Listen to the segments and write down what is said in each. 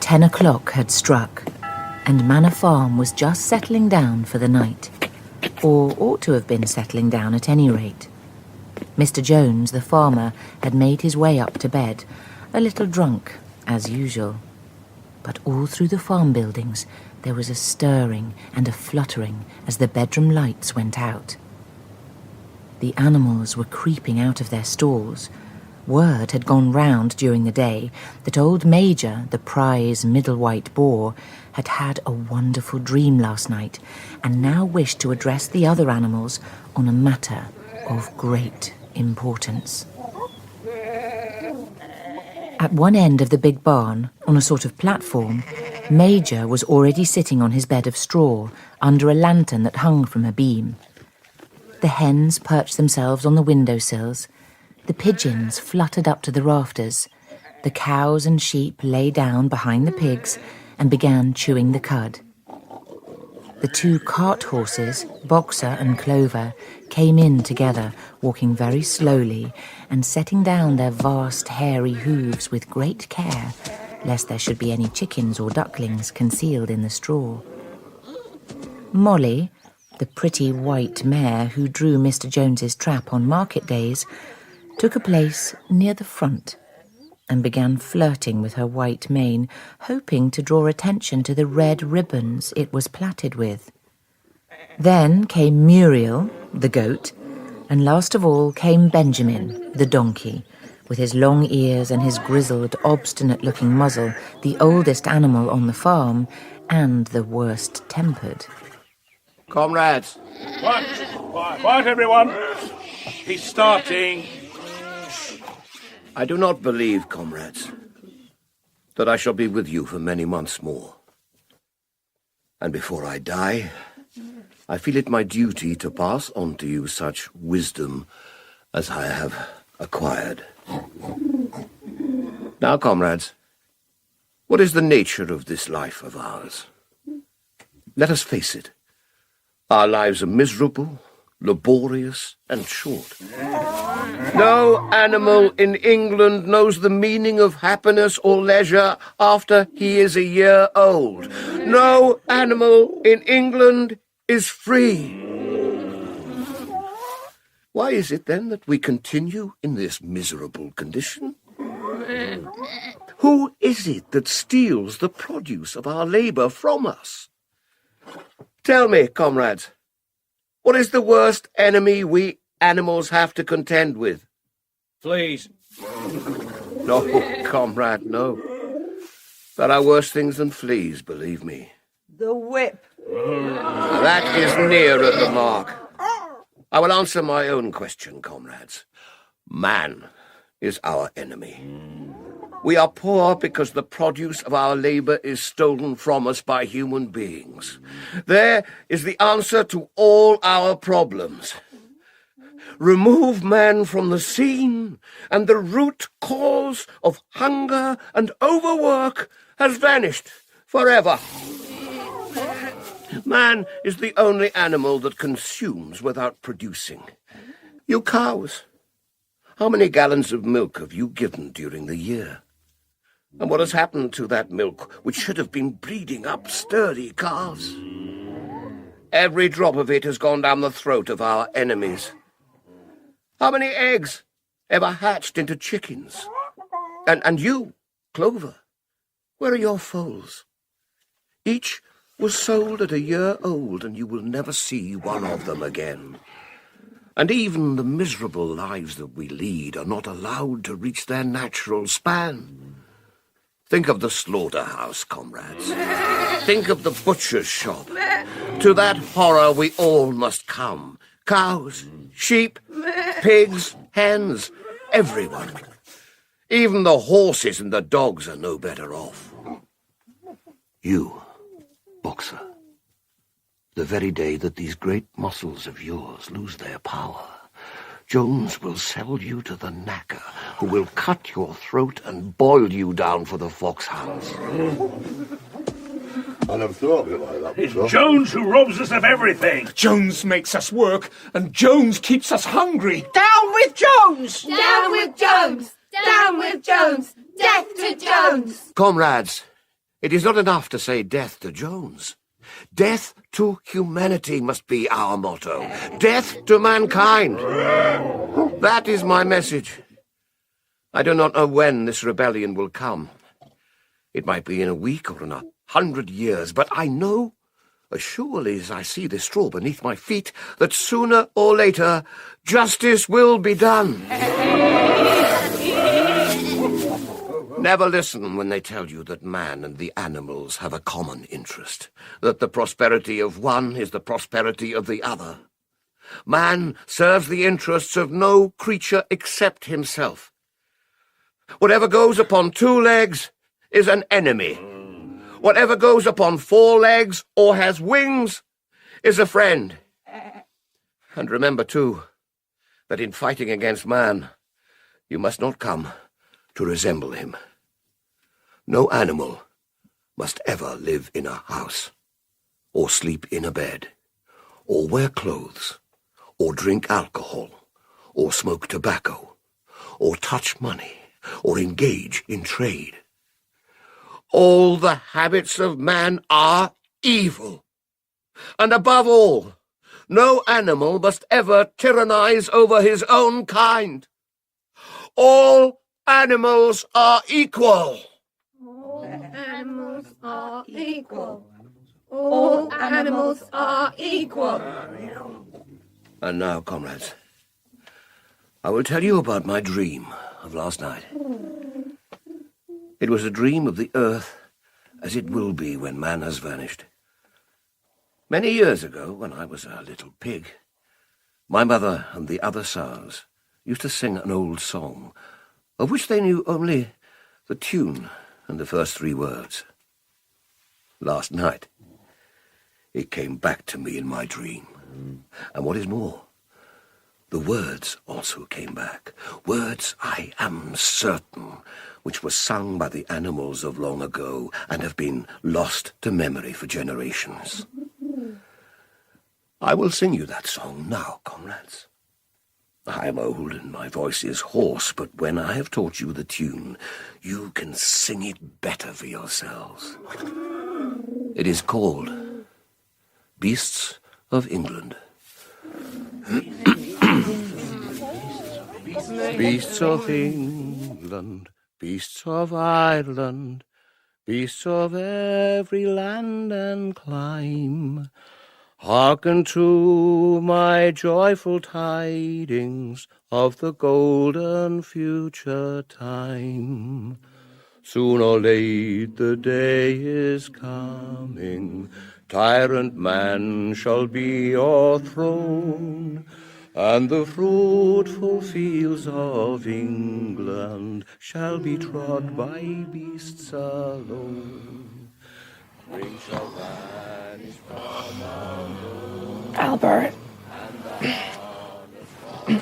10 o'clock had struck, and Manor Farm was just settling down for the night, or ought to have been settling down at any rate. Mr. Jones, the farmer, had made his way up to bed, a little drunk, as usual. But all through the farm buildings there was a stirring and a fluttering as the bedroom lights went out. The animals were creeping out of their stalls. Word had gone round during the day that old Major, the prize middle white boar, had had a wonderful dream last night and now wished to address the other animals on a matter of great importance. At one end of the big barn, on a sort of platform, Major was already sitting on his bed of straw under a lantern that hung from a beam. The hens perched themselves on the windowsills. The pigeons fluttered up to the rafters. The cows and sheep lay down behind the pigs and began chewing the cud. The two cart horses, Boxer and Clover, came in together, walking very slowly and setting down their vast hairy hooves with great care, lest there should be any chickens or ducklings concealed in the straw. Molly, the pretty white mare who drew Mr. Jones's trap on market days, took a place near the front and began flirting with her white mane, hoping to draw attention to the red ribbons it was plaited with. Then came Muriel, the goat, and last of all came Benjamin, the donkey, with his long ears and his grizzled, obstinate-looking muzzle, the oldest animal on the farm and the worst-tempered. Comrades! Quiet, everyone! He's starting. I do not believe, comrades, that I shall be with you for many months more. And before I die, I feel it my duty to pass on to you such wisdom as I have acquired. Now, comrades, what is the nature of this life of ours? Let us face it. Our lives are miserable, laborious, and short. No animal in England knows the meaning of happiness or leisure after he is a year old. No animal in England is free. Why is it, then, that we continue in this miserable condition? Who is it that steals the produce of our labour from us? Tell me, comrades, what is the worst enemy we animals have to contend with? Fleas. No, comrade, no. There are worse things than fleas, believe me. The whip. That is nearer the mark. I will answer my own question, comrades. Man is our enemy. We are poor because the produce of our labour is stolen from us by human beings. There is the answer to all our problems. Remove man from the scene, and the root cause of hunger and overwork has vanished forever. Man is the only animal that consumes without producing. You cows, how many gallons of milk have you given during the year? And what has happened to that milk which should have been breeding up sturdy calves? Every drop of it has gone down the throat of our enemies. How many eggs ever hatched into chickens? And you, Clover, where are your foals? Each was sold at a year old, and you will never see one of them again. And even the miserable lives that we lead are not allowed to reach their natural span. Think of the slaughterhouse, comrades. Think of the butcher's shop. To that horror we all must come. Cows, sheep, pigs, hens, everyone. Even the horses and the dogs are no better off. You, Boxer, the very day that these great muscles of yours lose their power, Jones will sell you to the knacker, who will cut your throat and boil you down for the foxhounds. I never thought of it like that. It's Jones who robs us of everything. Jones makes us work, and Jones keeps us hungry. Down with Jones! Down with Jones! Down with Jones! Death to Jones! Comrades, It is not enough to say death to Jones. Death to humanity must be our motto. Death to mankind. That is my message. I do not know when this rebellion will come. It might be in a week or in 100 years, but I know, as surely as I see this straw beneath my feet, that sooner or later justice will be done. Never listen when they tell you that man and the animals have a common interest, that the prosperity of one is the prosperity of the other. Man serves the interests of no creature except himself. Whatever goes upon 2 legs is an enemy. Whatever goes upon 4 legs or has wings is a friend. And remember, too, that in fighting against man, you must not come to resemble him. No animal must ever live in a house, or sleep in a bed, or wear clothes, or drink alcohol, or smoke tobacco, or touch money, or engage in trade. All the habits of man are evil. And above all, no animal must ever tyrannize over his own kind. All animals are equal. All animals are equal. All animals are equal. And now, comrades, I will tell you about my dream of last night. It was a dream of the earth as it will be when man has vanished. Many years ago, when I was a little pig, my mother and the other sows used to sing an old song, of which they knew only the tune and the first 3 words. Last night, it came back to me in my dream. And what is more, the words also came back. Words, I am certain, which were sung by the animals of long ago and have been lost to memory for generations. I will sing you that song now, comrades. I am old and my voice is hoarse, but when I have taught you the tune, you can sing it better for yourselves. It is called Beasts of England. Beasts of England, beasts of Ireland, beasts of every land and clime, hearken to my joyful tidings of the golden future time. Soon or late the day is coming, tyrant man shall be o'erthrown, and the fruitful fields of England shall be trod by beasts alone. Spring shall vanish from our road. Albert.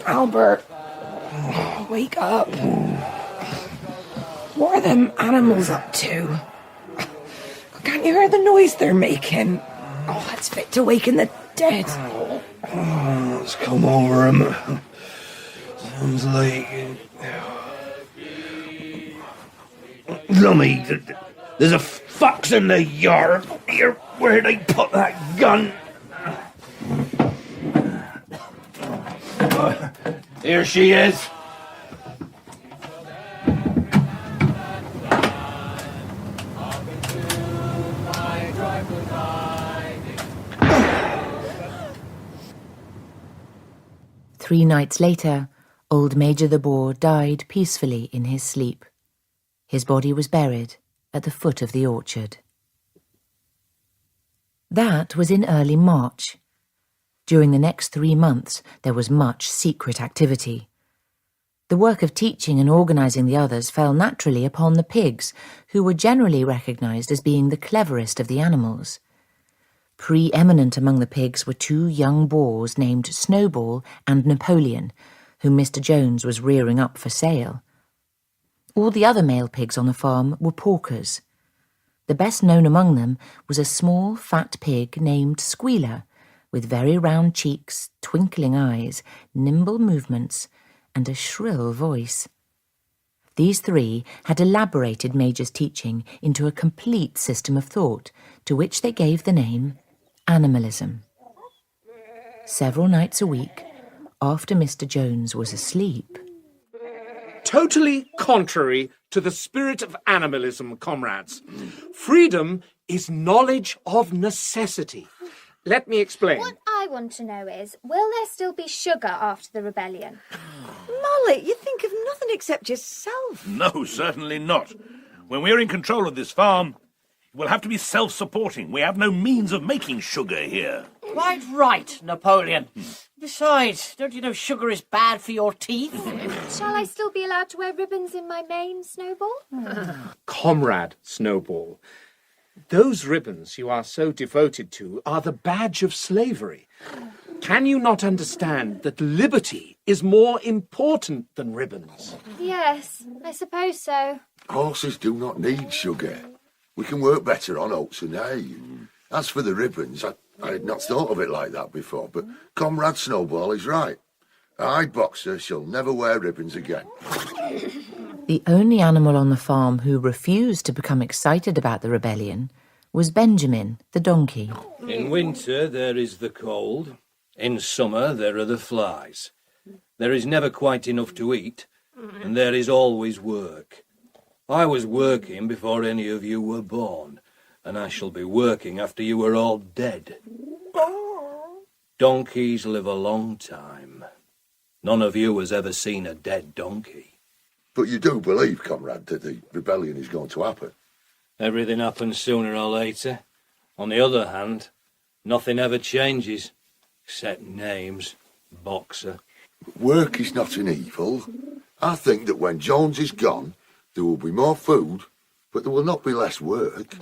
Albert. Wake up. What are them animals up to? Can't you hear the noise they're making? Oh, that's fit to waken the dead. Let's come over him. Sounds like... Lummy, there's a fox in the yard. Here, where'd they put that gun? Here she is. Three nights later, old Major the Boar died peacefully in his sleep. His body was buried at the foot of the orchard. That was in early March. During the next 3 months, there was much secret activity. The work of teaching and organising the others fell naturally upon the pigs, who were generally recognised as being the cleverest of the animals. Pre-eminent among the pigs were 2 young boars named Snowball and Napoleon, whom Mr. Jones was rearing up for sale. All the other male pigs on the farm were porkers. The best known among them was a small, fat pig named Squealer, with very round cheeks, twinkling eyes, nimble movements, and a shrill voice. These three had elaborated Major's teaching into a complete system of thought, to which they gave the name animalism. Several nights a week, after Mr. Jones was asleep... Totally contrary to the spirit of animalism, comrades. Freedom is knowledge of necessity. Let me explain. What I want to know is, will there still be sugar after the rebellion? Molly, you think of nothing except yourself. No, certainly not. When we're in control of this farm, we'll have to be self-supporting. We have no means of making sugar here. Quite right, Napoleon. Besides, don't you know sugar is bad for your teeth? Shall I still be allowed to wear ribbons in my mane, Snowball? Comrade Snowball, those ribbons you are so devoted to are the badge of slavery. Can you not understand that liberty is more important than ribbons? Yes, I suppose so. Horses do not need sugar. We can work better on oats and hay. As for the ribbons, I had not thought of it like that before, but Comrade Snowball is right. A hide boxer shall never wear ribbons again. The only animal on the farm who refused to become excited about the rebellion was Benjamin, the donkey. In winter there is the cold. In summer there are the flies. There is never quite enough to eat, and there is always work. I was working before any of you were born, and I shall be working after you are all dead. Donkeys live a long time. None of you has ever seen a dead donkey. But you do believe, Comrade, that the rebellion is going to happen? Everything happens sooner or later. On the other hand, nothing ever changes, except names. Boxer. Work is not an evil. I think that when Jones is gone, there will be more food, but there will not be less work.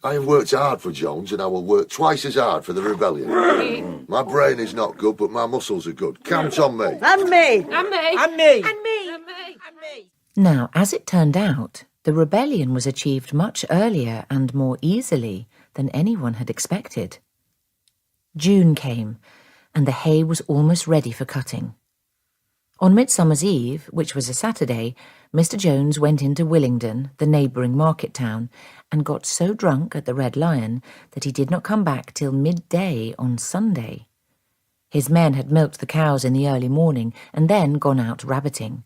I have worked hard for Jones, and I will work twice as hard for the rebellion. My brain is not good, but my muscles are good. Count on me. And me. And me. And me. And me. And me. And me. Now, as it turned out, the rebellion was achieved much earlier and more easily than anyone had expected. June came, and the hay was almost ready for cutting. On Midsummer's Eve, which was a Saturday, Mr. Jones went into Willingdon, the neighbouring market town, and got so drunk at the Red Lion that he did not come back till midday on Sunday. His men had milked the cows in the early morning and then gone out rabbiting.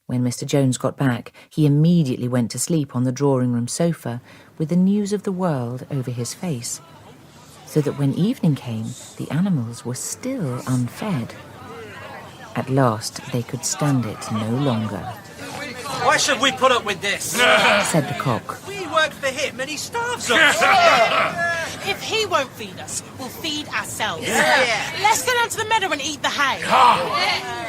When Mr. Jones got back, he immediately went to sleep on the drawing-room sofa with the news of the world over his face, so that when evening came, the animals were still unfed. At last, they could stand it no longer. Why should we put up with this? Said the cock. We work for him and he starves us. If he won't feed us, we'll feed ourselves. Yeah. Let's go down to the meadow and eat the hay.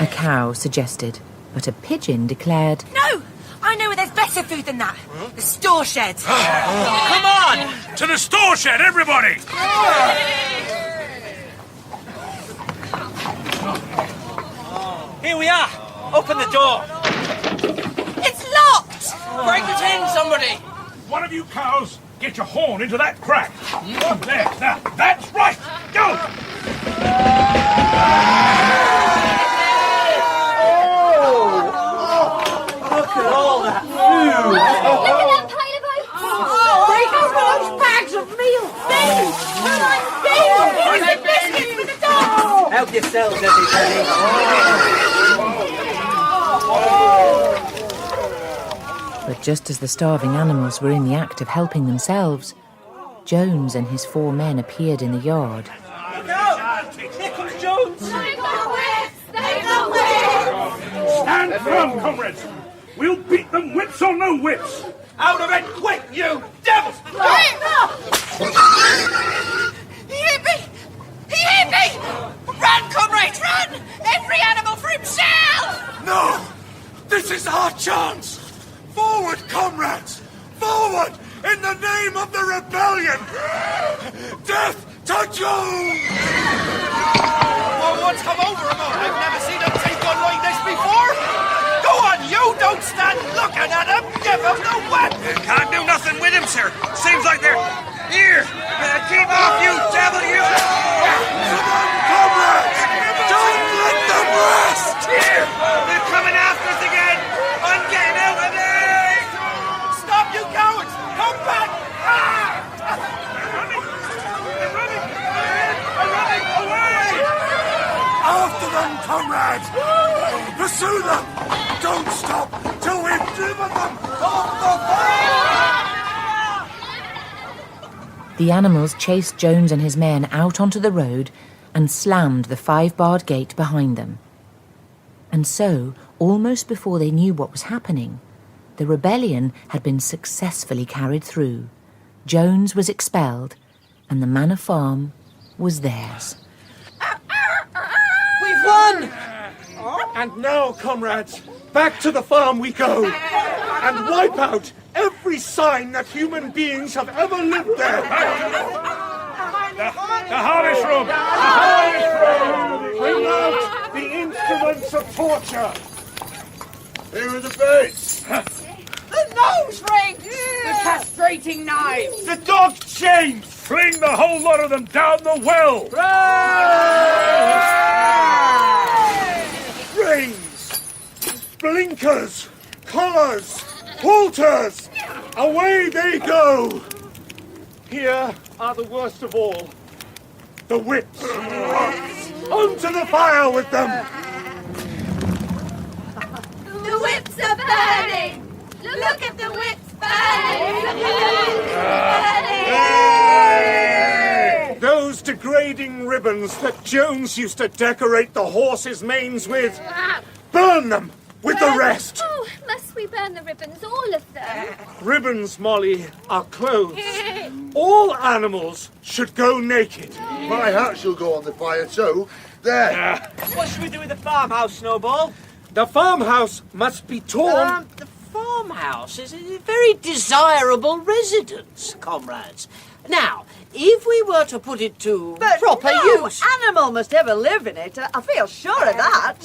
A cow suggested, but a pigeon declared, No! I know where there's better food than that. The store shed. Come on! To the store shed, everybody! Here we are. Open the door. It's locked! Break it in, somebody. One of you cows, get your horn into that crack. There, now, that's right. Go! Look at all that food. Look at that pile of oats! Break open those bags of meal. Beans! Beans! And biscuits for the dogs! Help yourselves, everybody. but just as the starving animals were in the act of helping themselves, Jones and his 4 men appeared in the yard. Look out! Here comes Jones! They got whips! They got whips! Stand firm, comrades. We'll beat them, whips or no whips. Out of it, quick, you devils! He hit me! He hit me! Run, comrades, run! Every animal for himself! No! This is our chance! Forward, comrades! Forward! In the name of the rebellion! Death to Jones! Well, what's come over him? I've never seen him take on like this before! Go on, you! Don't stand looking at him! Give him the weapon! Can't do nothing with him, sir. Seems like they're... Here! Keep off, you devil, you! Come on, comrades! Don't let them rest! Here! They're coming after us again! I'm getting them, comrades! Pursue them! Don't stop till we've driven them off the farm! The animals chased Jones and his men out onto the road and slammed the 5-barred gate behind them. And so, almost before they knew what was happening, the rebellion had been successfully carried through. Jones was expelled, and the Manor Farm was theirs. We've won! And now, comrades, back to the farm we go, and wipe out every sign that human beings have ever lived there. The harvest room! The harvest room! Bring out the instruments of torture. Here are the beds. The nose ring! The castrating knives! The dog chains! Fling the whole lot of them down the well! Reins, blinkers, collars, halters, away they go! Here are the worst of all, the whips. Onto the fire with them! The whips are burning! Look at the whips burning! Those degrading ribbons that Jones used to decorate the horses' manes with, burn them with the rest! Oh, must we burn the ribbons, all of them? Ribbons, Molly, are clothes. All animals should go naked. My hat shall go on the fire too. There. What should we do with the farmhouse, Snowball? The farmhouse must be torn. The farmhouse is a very desirable residence, comrades. Now, if we were to put it to proper use... animal must ever live in it. I feel sure of that.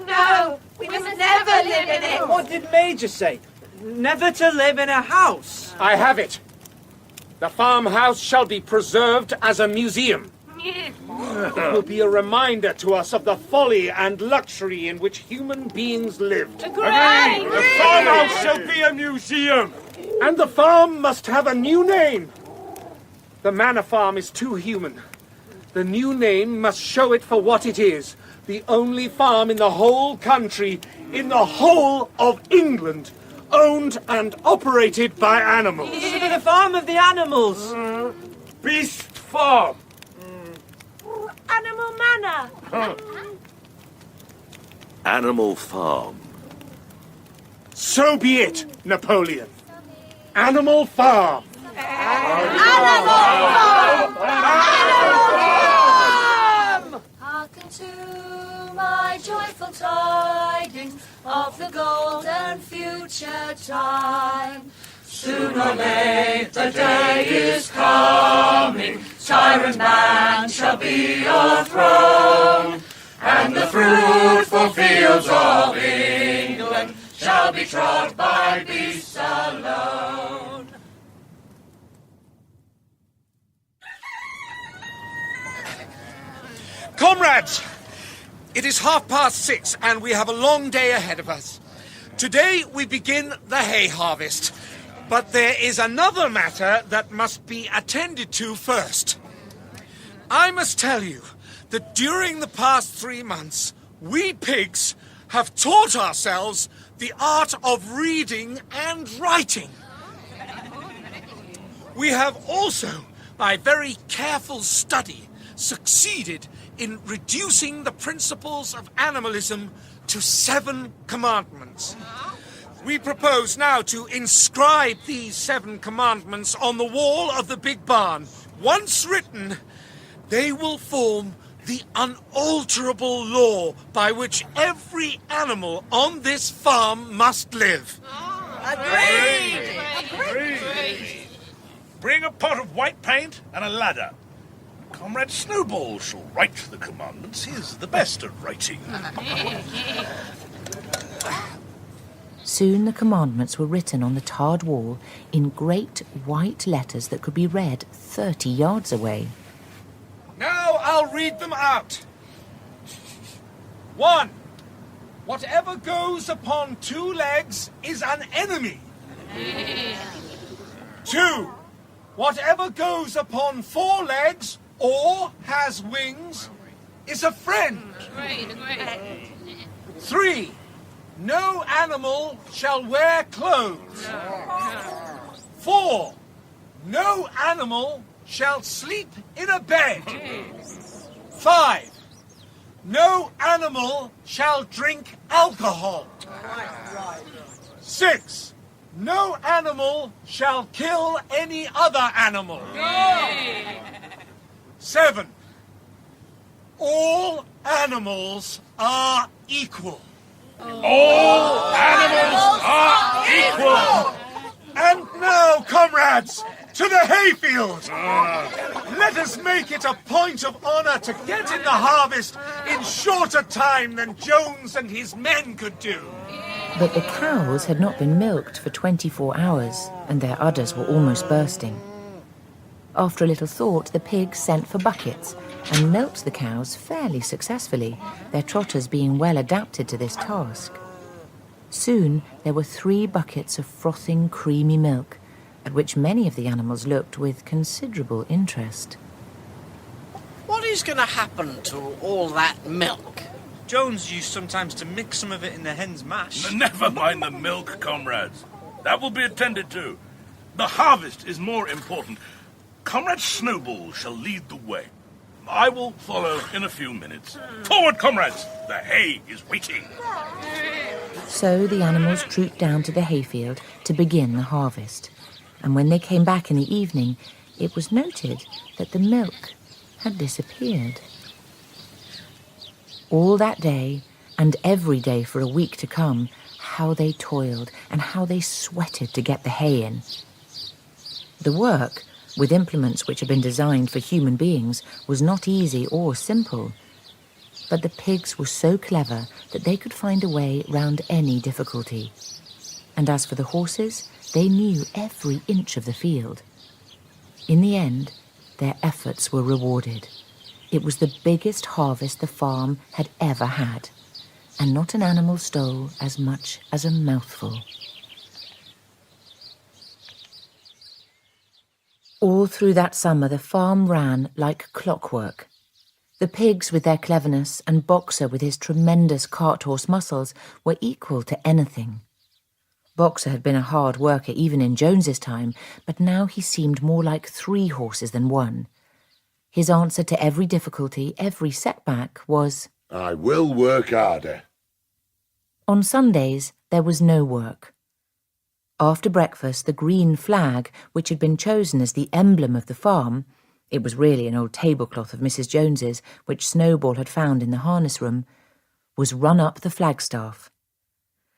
No, we must never live in it. What did Major say? Never to live in a house. I have it. The farmhouse shall be preserved as a museum. It will be a reminder to us of the folly and luxury in which human beings lived. Agreed! The farmhouse shall be a museum! And the farm must have a new name. The Manor Farm is too human. The new name must show it for what it is. The only farm in the whole country, in the whole of England, owned and operated by animals. It should be the farm of the animals. Beast Farm! Animal Manor. Animal Farm. So be it, Napoleon. Animal Farm. Hearken to my joyful tidings of the golden future time. Soon or late the day is coming, tyrant man shall be overthrown, and the fruitful fields of England shall be trod by beasts alone. Comrades, it is 6:30 and we have a long day ahead of us. Today we begin the hay harvest, but there is another matter that must be attended to first. I must tell you that during the past 3 months, we pigs have taught ourselves the art of reading and writing. We have also, by very careful study, succeeded in reducing the principles of animalism to 7 commandments. We propose now to inscribe these 7 commandments on the wall of the big barn. Once written, they will form the unalterable law by which every animal on this farm must live. Agreed! Agreed! Bring a pot of white paint and a ladder. Comrade Snowball shall write the commandments. He is the best at writing. Soon the commandments were written on the tarred wall in great white letters that could be read 30 yards away. Now I'll read them out. 1. Whatever goes upon 2 legs is an enemy. 2. Whatever goes upon 4 legs or has wings is a friend. 3. No animal shall wear clothes. 4. No animal shall sleep in a bed. 5. No animal shall drink alcohol. 6. No animal shall kill any other animal. 7. All animals are equal. All animals are equal. And now, comrades, to the hayfield! Let us make it a point of honour to get in the harvest in shorter time than Jones and his men could do. But the cows had not been milked for 24 hours, and their udders were almost bursting. After a little thought, the pigs sent for buckets and milked the cows fairly successfully, their trotters being well adapted to this task. Soon there were 3 buckets of frothing, creamy milk, at which many of the animals looked with considerable interest. What is going to happen to all that milk? Jones used sometimes to mix some of it in the hen's mash. Never mind the milk, comrades. That will be attended to. The harvest is more important. Comrade Snowball shall lead the way. I will follow in a few minutes. Forward, comrades! The hay is waiting. So the animals trooped down to the hayfield to begin the harvest. And when they came back in the evening, it was noted that the milk had disappeared. All that day, and every day for a week to come, how they toiled and how they sweated to get the hay in. The work, with implements which had been designed for human beings, was not easy or simple. But the pigs were so clever that they could find a way round any difficulty. And as for the horses, they knew every inch of the field. In the end, their efforts were rewarded. It was the biggest harvest the farm had ever had, and not an animal stole as much as a mouthful. All through that summer, the farm ran like clockwork. The pigs, with their cleverness, and Boxer, with his tremendous cart-horse muscles, were equal to anything. Boxer had been a hard worker even in Jones's time, but now he seemed more like 3 horses than 1. His answer to every difficulty, every setback, was, I will work harder. On Sundays, there was no work. After breakfast, the green flag, which had been chosen as the emblem of the farm, it was really an old tablecloth of Mrs. Jones's, which Snowball had found in the harness room, was run up the flagstaff.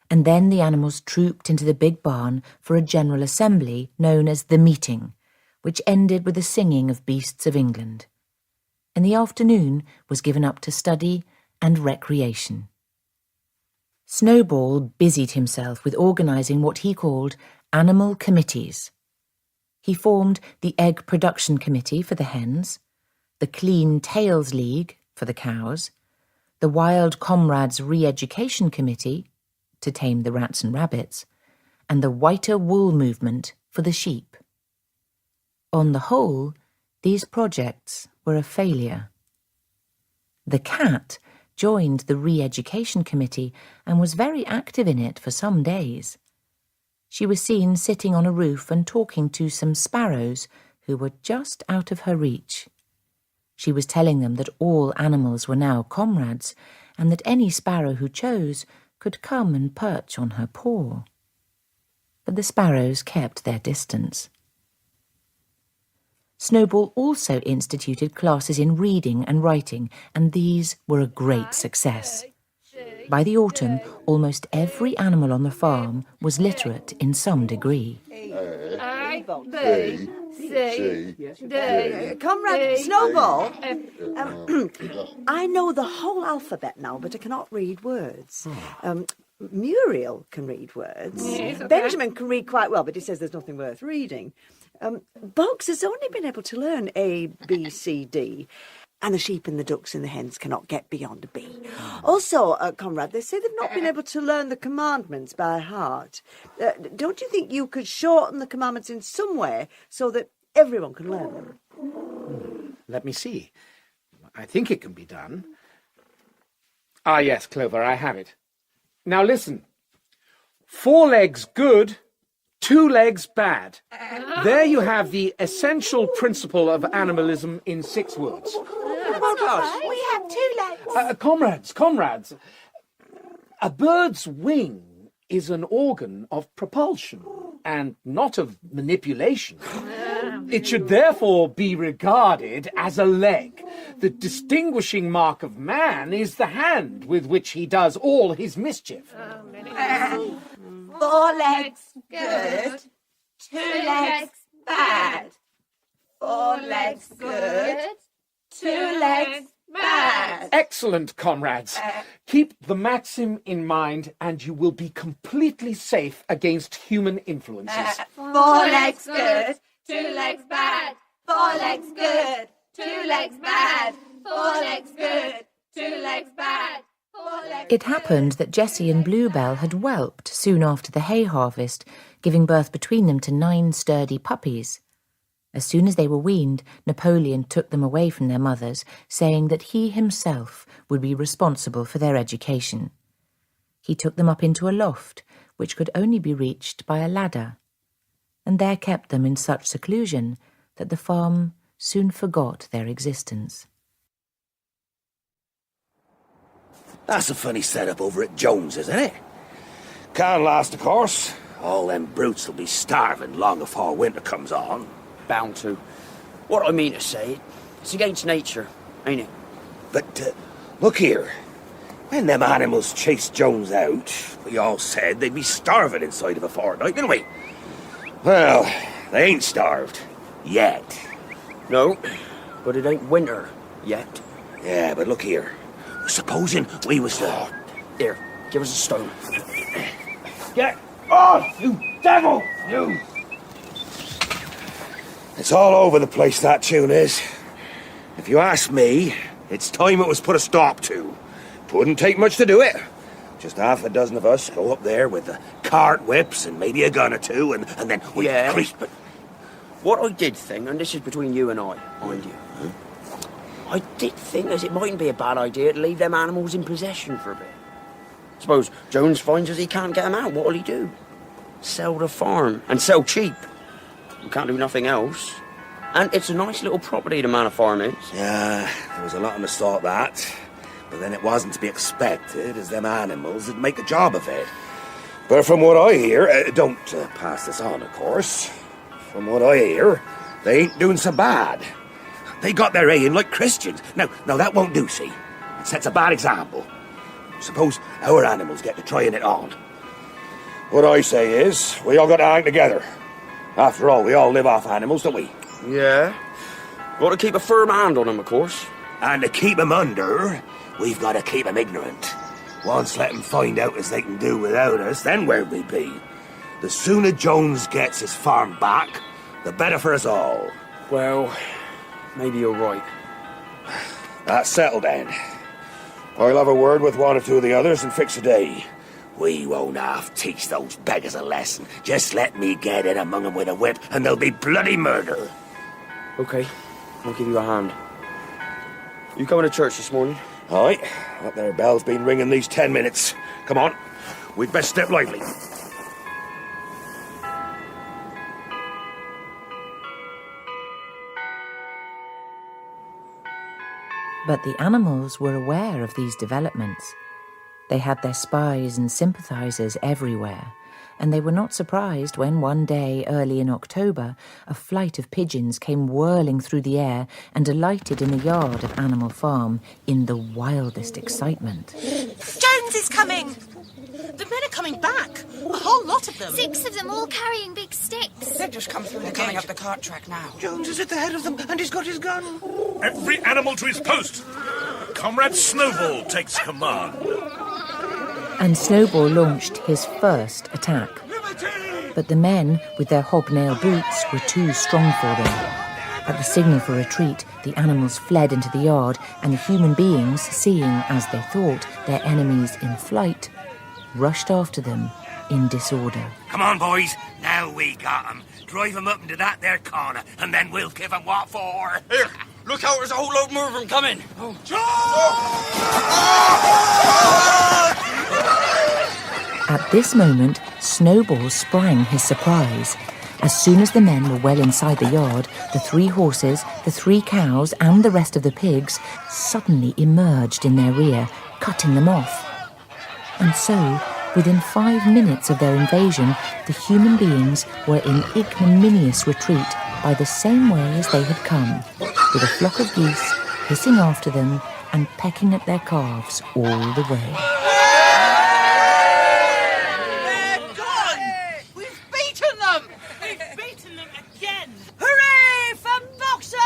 And then the animals trooped into the big barn for a general assembly known as the meeting, which ended with the singing of Beasts of England. And the afternoon was given up to study and recreation. Snowball busied himself with organising what he called animal committees. He formed the Egg Production Committee for the hens, the Clean Tails League for the cows, the Wild Comrades Re-Education Committee to tame the rats and rabbits, and the Whiter Wool Movement for the sheep. On the whole, these projects were a failure. The cat joined the Re-Education Committee and was very active in it for some days. She was seen sitting on a roof and talking to some sparrows who were just out of her reach. She was telling them that all animals were now comrades, and that any sparrow who chose could come and perch on her paw. But the sparrows kept their distance. Snowball also instituted classes in reading and writing, and these were a great success. By the autumn, almost every animal on the farm was literate in some degree. Comrade Snowball, I know the whole alphabet now, but I cannot read words. Muriel can read words. Yes, okay. Benjamin can read quite well, but he says there's nothing worth reading. Boggs has only been able to learn A, B, C, D, and the sheep and the ducks and the hens cannot get beyond B. Also, Conrad, they say they've not been able to learn the commandments by heart. Don't you think you could shorten the commandments in some way so that everyone can learn them? Let me see. I think it can be done. Ah, yes, Clover, I have it. Now listen. 4 legs good, 2 legs bad. There you have the essential principle of animalism in 6 words. Oh, gosh, we have 2 legs. Comrades. A bird's wing is an organ of propulsion and not of manipulation. It should therefore be regarded as a leg. The distinguishing mark of man is the hand with which he does all his mischief. 4 legs good, 2 legs bad. 4 legs good, 2 legs bad. Excellent, comrades. Keep the maxim in mind and you will be completely safe against human influences. 4 legs good, 2 legs bad. 4 legs good, 2 legs bad. 4 legs good, 2 legs bad. 4 legs It happened that Jessie and Bluebell had whelped soon after the hay harvest, giving birth between them to 9 sturdy puppies. As soon as they were weaned, Napoleon took them away from their mothers, saying that he himself would be responsible for their education. He took them up into a loft, which could only be reached by a ladder, and there kept them in such seclusion that the farm soon forgot their existence. That's a funny setup over at Jones, isn't it? Can't last, of course. All them brutes will be starving long before winter comes on. Bound to. What I mean to say, it's against nature, ain't it? But, look here. When them animals chased Jones out, we all said they'd be starving inside of a fortnight, didn't we? Well, they ain't starved. Yet. No, but it ain't winter yet. Yeah, but look here. Supposing we was to... Here, give us a stone. Get off, you devil! You! It's all over the place, that tune is. If you ask me, it's time it was put a stop to. Wouldn't take much to do it. Just 6 of us go up there with the cart whips and maybe a gun or 2, and then we... Yeah, but what I did think, and this is between you and I, mind you, I did think as it mightn't be a bad idea to leave them animals in possession for a bit. Suppose Jones finds as he can't get them out, what'll he do? Sell the farm, and sell cheap. We can't do nothing else. And it's a nice little property, the manor farm is. Yeah, there was a lot of us thought that. But then it wasn't to be expected, as them animals would make a job of it. But from what I hear, don't pass this on, of course. From what I hear, they ain't doing so bad. They got their A in like Christians. Now that won't do, see? It sets a bad example. Suppose our animals get to trying it on. What I say is, we all got to hang together. After all, we all live off animals, don't we? Yeah. Got to keep a firm hand on them, of course. And to keep them under, we've got to keep them ignorant. Once let them find out as they can do without us, then where'd we be? The sooner Jones gets his farm back, the better for us all. Well, maybe you're right. That's settled then. I'll have a word with 1 or 2 of the others and fix a day. We won't half teach those beggars a lesson. Just let me get in among them with a whip and there'll be bloody murder. Okay, I'll give you a hand. You coming to church this morning? Aye, that there bell's been ringing these 10 minutes. Come on, we'd best step lively. But the animals were aware of these developments. They had their spies and sympathizers everywhere, and they were not surprised when one day early in October a flight of pigeons came whirling through the air and alighted in the yard of Animal Farm in the wildest excitement. Jones is coming! The men are coming back. A whole lot of them. 6 of them all carrying big sticks. They've just come through the coming gate. up the cart track now. Jones is at the head of them, and he's got his gun. Every animal to his post. Comrade Snowball takes command. And Snowball launched his first attack. But the men, with their hobnail boots, were too strong for them. At the signal for retreat, the animals fled into the yard, and the human beings, seeing, as they thought, their enemies in flight, rushed after them in disorder. Come on, boys. Now we got 'em. Drive 'em up into that there corner, and then we'll give 'em what for. Look out, there's a whole load more of them coming. At this moment, Snowball sprang his surprise. As soon as the men were well inside the yard, the 3 horses, the 3 cows, and the rest of the pigs suddenly emerged in their rear, cutting them off. And so, within 5 minutes of their invasion, the human beings were in ignominious retreat by the same way as they had come, with a flock of geese hissing after them and pecking at their calves all the way. They're gone! We've beaten them! We've beaten them again! Hooray for Boxer!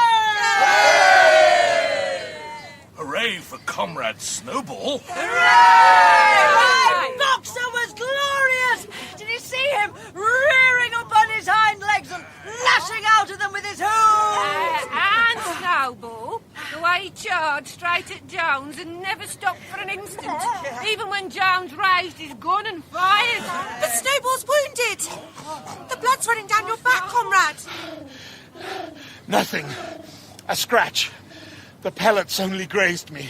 Hooray for Comrade Snowball! Hooray! Boxer was glorious! Did you see him rearing up on his hind legs and lashing out at them with his hooves? And Snowball, the way he charged straight at Jones and never stopped for an instant, even when Jones raised his gun and fired. But Snowball's wounded. The blood's running down your back, comrade. Nothing. A scratch. The pellets only grazed me.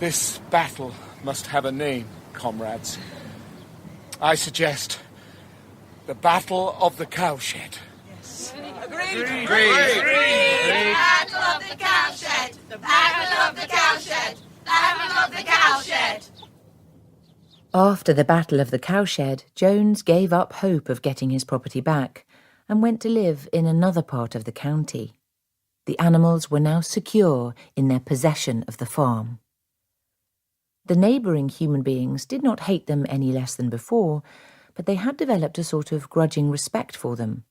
This battle must have a name, comrades. I suggest the Battle of the Cowshed. Agreed. Battle of the Cowshed. The Battle of the Cowshed. Battle of the Cowshed. After the Battle of the Cowshed, Jones gave up hope of getting his property back and went to live in another part of the county. The animals were now secure in their possession of the farm. The neighbouring human beings did not hate them any less than before, but they had developed a sort of grudging respect for them,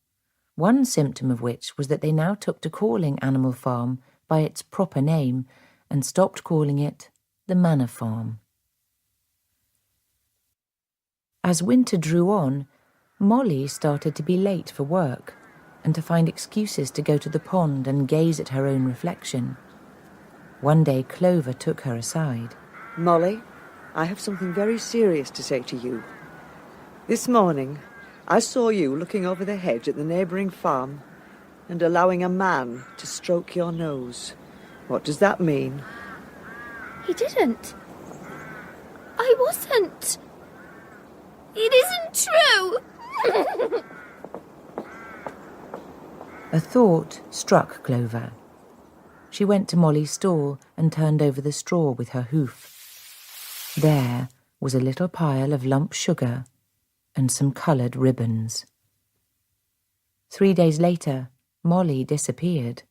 one symptom of which was that they now took to calling Animal Farm by its proper name and stopped calling it the Manor Farm. As winter drew on, Molly started to be late for work and to find excuses to go to the pond and gaze at her own reflection. One day Clover took her aside. Molly, I have something very serious to say to you. This morning, I saw you looking over the hedge at the neighbouring farm and allowing a man to stroke your nose. What does that mean? He didn't. I wasn't. It isn't true. A thought struck Clover. She went to Molly's stall and turned over the straw with her hoof. There was a little pile of lump sugar and some coloured ribbons. 3 days later, Molly disappeared.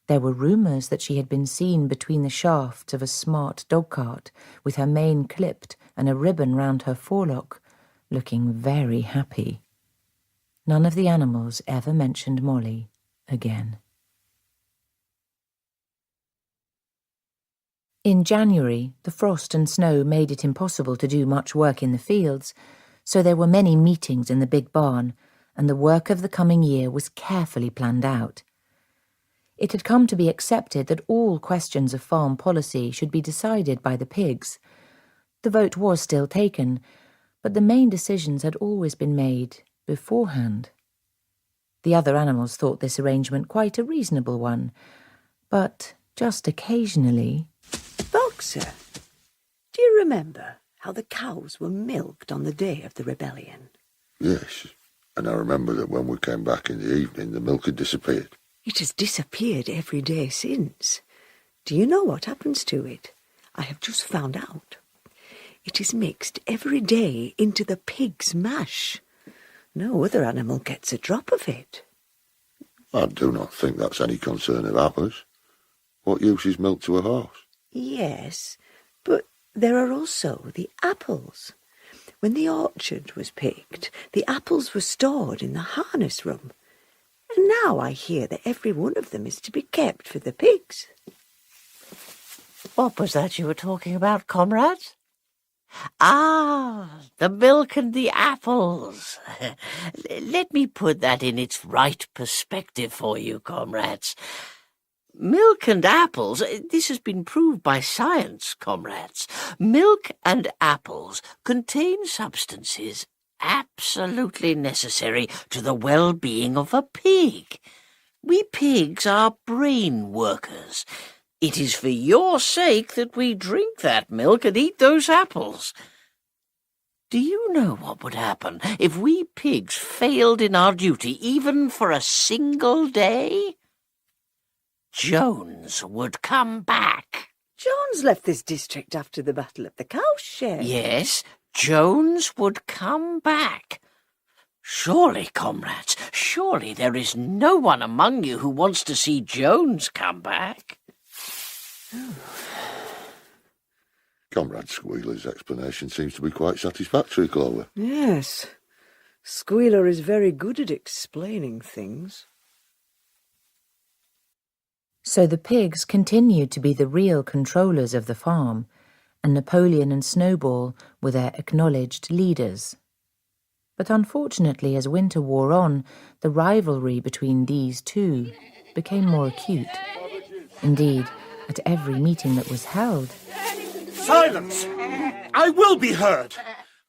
There were rumours that she had been seen between the shafts of a smart dog-cart with her mane clipped and a ribbon round her forelock, looking very happy. None of the animals ever mentioned Molly again. In January, the frost and snow made it impossible to do much work in the fields, so there were many meetings in the big barn, and the work of the coming year was carefully planned out. It had come to be accepted that all questions of farm policy should be decided by the pigs. The vote was still taken, but the main decisions had always been made beforehand. The other animals thought this arrangement quite a reasonable one, but just occasionally... Boxer, do you remember how the cows were milked on the day of the rebellion? Yes, and I remember that when we came back in the evening, the milk had disappeared. It has disappeared every day since. Do you know what happens to it? I have just found out. It is mixed every day into the pig's mash. No other animal gets a drop of it. I do not think that's any concern of ours. What use is milk to a horse? Yes, but there are also the apples. When the orchard was picked, the apples were stored in the harness room. And now I hear that every one of them is to be kept for the pigs. What was that you were talking about, comrades? Ah, the milk and the apples. Let me put that in its right perspective for you, comrades. Milk and apples, this has been proved by science, comrades. Milk and apples contain substances absolutely necessary to the well-being of a pig. We pigs are brain workers. It is for your sake that we drink that milk and eat those apples. Do you know what would happen if we pigs failed in our duty even for a single day? Jones would come back. Jones left this district after the Battle of the Cowshed. Yes, Jones would come back. Surely, comrades, surely there is no one among you who wants to see Jones come back. Comrade Squealer's explanation seems to be quite satisfactory, Clover. Yes. Squealer is very good at explaining things. So the pigs continued to be the real controllers of the farm, and Napoleon and Snowball were their acknowledged leaders. But unfortunately, as winter wore on, the rivalry between these two became more acute. Indeed, at every meeting that was held... Silence! I will be heard!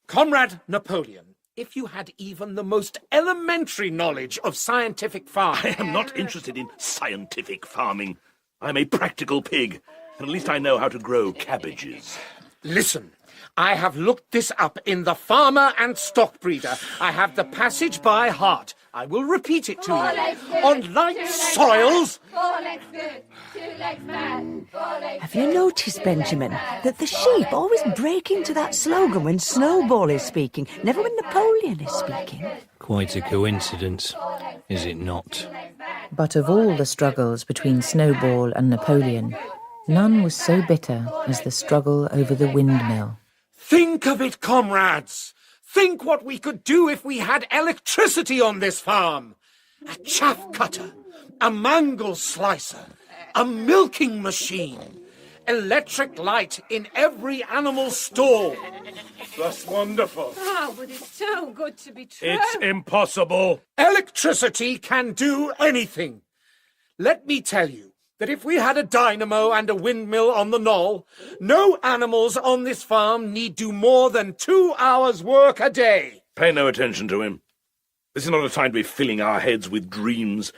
Comrade Napoleon, if you had even the most elementary knowledge of scientific farming... I am not interested in scientific farming. I'm a practical pig, and at least I know how to grow cabbages. Listen, I have looked this up in the Farmer and Stock Breeder. I have the passage by heart. I will repeat it to you. On light soils... 4 legs good, 2 legs bad, 4 legs Have you noticed, Benjamin, that the sheep always break into that slogan when Snowball is speaking, never when Napoleon is speaking? Quite a coincidence, is it not? But of all the struggles between Snowball and Napoleon, none was so bitter as the struggle over the windmill. Think of it, comrades! Think what we could do if we had electricity on this farm! A chaff cutter, a mangle slicer, a milking machine, electric light in every animal stall. That's wonderful. Oh, but it's so good to be true. It's impossible. Electricity can do anything. Let me tell you that if we had a dynamo and a windmill on the knoll, no animals on this farm need do more than 2 hours' work a day. Pay no attention to him. This is not a time to be filling our heads with dreams.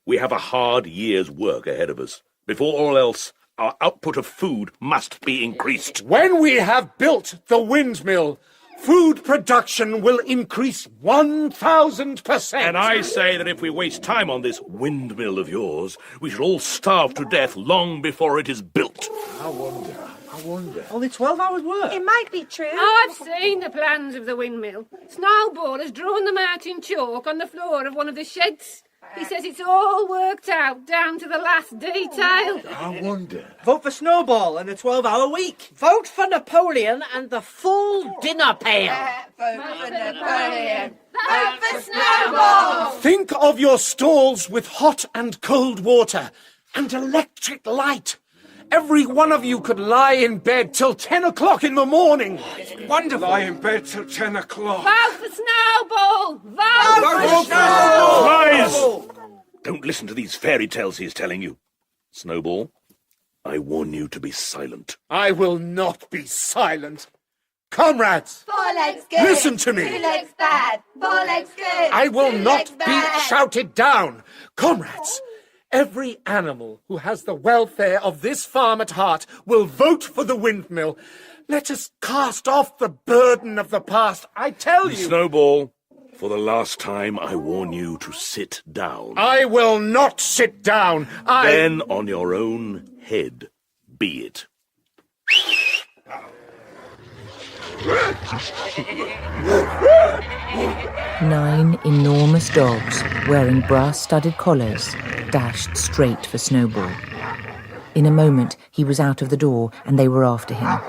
We have a hard year's work ahead of us. Before all else, our output of food must be increased. When we have built the windmill, food production will increase 1,000%. And I say that if we waste time on this windmill of yours, we should all starve to death long before it is built. I wonder. Only 12 hours work. It might be true. Oh, I've seen the plans of the windmill. Snowball has drawn them out in chalk on the floor of one of the sheds. He says it's all worked out down to the last detail. I wonder. Vote for Snowball and a 12-hour week. Vote for Napoleon and the full dinner pail. Vote for Napoleon. Vote for Snowball. Think of your stalls with hot and cold water and electric light. Every one of you could lie in bed till 10 o'clock in the morning. Wonderful. Lie in bed till 10 o'clock. Vote for Snowball. Vote for Snowball. Lies! Don't listen to these fairy tales he is telling you. Snowball, I warn you to be silent. I will not be silent. Comrades, 4 legs good. listen to me. 2 legs bad, 4 legs good. I will 2 not legs be bad. shouted down. Comrades, every animal who has the welfare of this farm at heart will vote for the windmill. Let us cast off the burden of the past. I tell you... Snowball, for the last time, I warn you to sit down. I will not sit down. Then on your own head be it. 9 enormous dogs, wearing brass-studded collars, dashed straight for Snowball. In a moment, he was out of the door, and they were after him.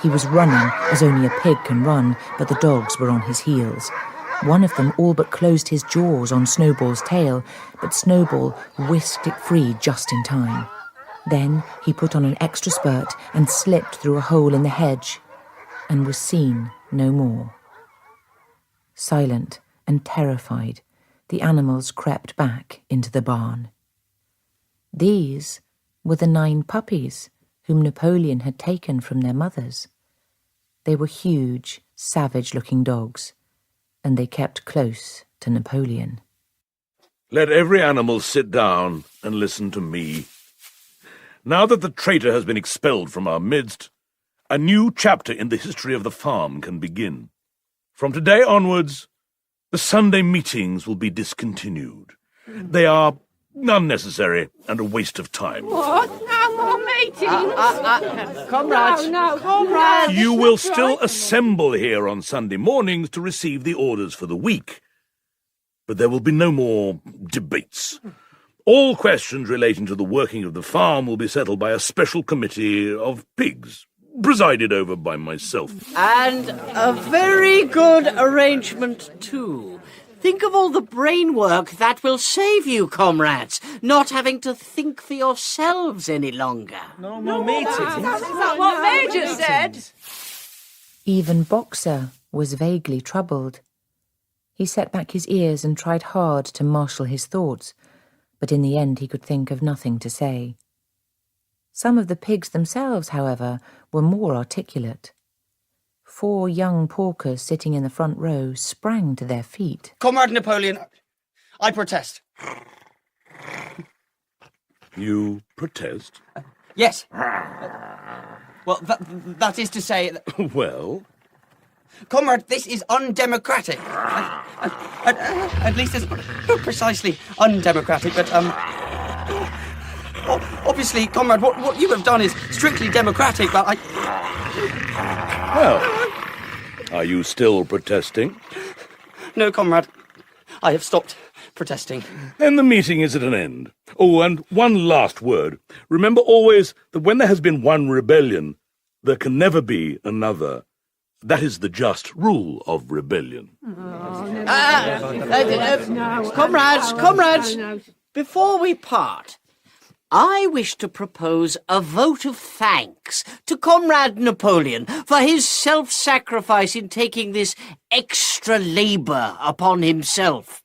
He was running, as only a pig can run, but the dogs were on his heels. One of them all but closed his jaws on Snowball's tail, but Snowball whisked it free just in time. Then he put on an extra spurt and slipped through a hole in the hedge, and was seen no more. Silent and terrified, the animals crept back into the barn. These were the 9 puppies whom Napoleon had taken from their mothers. They were huge, savage-looking dogs, and they kept close to Napoleon. Let every animal sit down and listen to me. Now that the traitor has been expelled from our midst, a new chapter in the history of the farm can begin. From today onwards, the Sunday meetings will be discontinued. They are unnecessary and a waste of time. What? No more meetings? Comrades! No, Comrades! You will still assemble here on Sunday mornings to receive the orders for the week. But there will be no more debates. All questions relating to the working of the farm will be settled by a special committee of pigs, presided over by myself. And a very good arrangement, too. Think of all the brain work that will save you, comrades, not having to think for yourselves any longer. No more meetings. That's what Major said. Even Boxer was vaguely troubled. He set back his ears and tried hard to marshal his thoughts, but in the end he could think of nothing to say. Some of the pigs themselves, however, were more articulate. 4 young porkers sitting in the front row sprang to their feet. Comrade Napoleon, I protest. You protest? Yes. Well, that is to say... Well? Comrade, this is undemocratic. At least it's not precisely undemocratic, but, obviously, comrade, what you have done is strictly democratic, but I... Well, are you still protesting? No, comrade. I have stopped protesting. Then the meeting is at an end. Oh, and one last word. Remember always that when there has been one rebellion, there can never be another. That is the just rule of rebellion. Comrades, before we part, I wish to propose a vote of thanks to Comrade Napoleon for his self-sacrifice in taking this extra labour upon himself.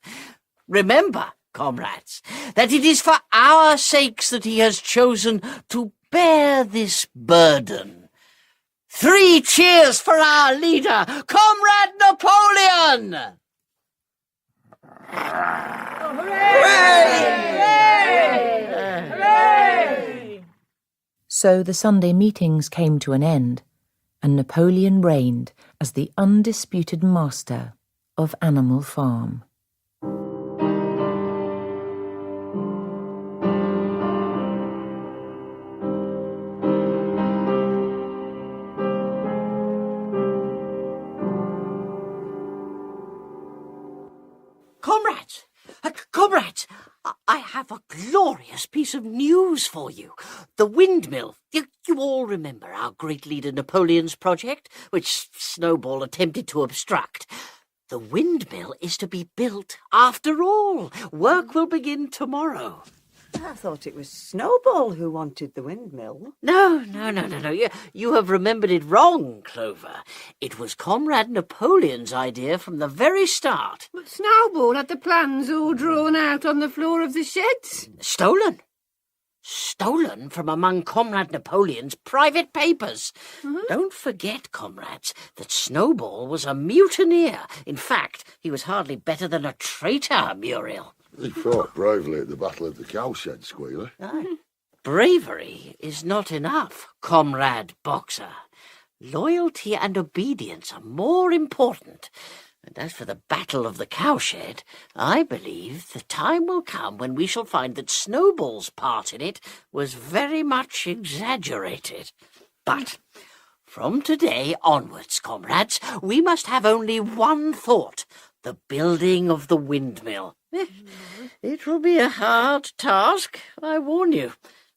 Remember, comrades, that it is for our sakes that he has chosen to bear this burden. 3 cheers for our leader, Comrade Napoleon! Hooray! So the Sunday meetings came to an end, and Napoleon reigned as the undisputed master of Animal Farm. Comrades, I have a glorious piece of news for you. The windmill. You all remember our great leader Napoleon's project, which Snowball attempted to obstruct. The windmill is to be built after all. Work will begin tomorrow. I thought it was Snowball who wanted the windmill. No. You have remembered it wrong, Clover. It was Comrade Napoleon's idea from the very start. But Snowball had the plans all drawn out on the floor of the sheds. Stolen from among Comrade Napoleon's private papers. Don't forget, comrades, that Snowball was a mutineer. In fact, he was hardly better than a traitor, Muriel. He fought bravely at the Battle of the Cowshed, Squealer. Aye. Bravery is not enough, Comrade Boxer. Loyalty and obedience are more important. And as for the Battle of the Cowshed, I believe the time will come when we shall find that Snowball's part in it was very much exaggerated. But from today onwards, comrades, we must have only one thought: the building of the windmill. It will be a hard task, I warn you.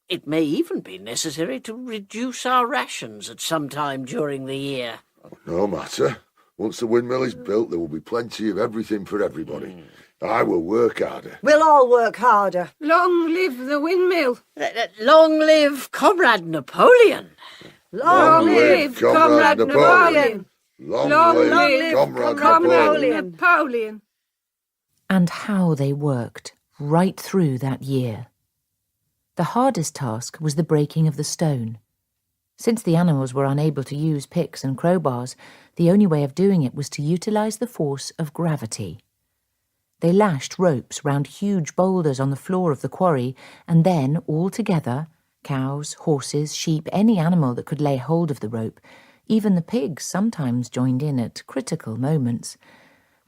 It may even be necessary to reduce our rations at some time during the year. No matter. Once the windmill is built, there will be plenty of everything for everybody. I will work harder. We'll all work harder. Long live the windmill. Long live Comrade Napoleon. Long live Comrade Napoleon. Long live Comrade Napoleon. And how they worked right through that year. The hardest task was the breaking of the stone. Since the animals were unable to use picks and crowbars, the only way of doing it was to utilize the force of gravity. They lashed ropes round huge boulders on the floor of the quarry, and then, all together, cows, horses, sheep, any animal that could lay hold of the rope, even the pigs sometimes joined in at critical moments.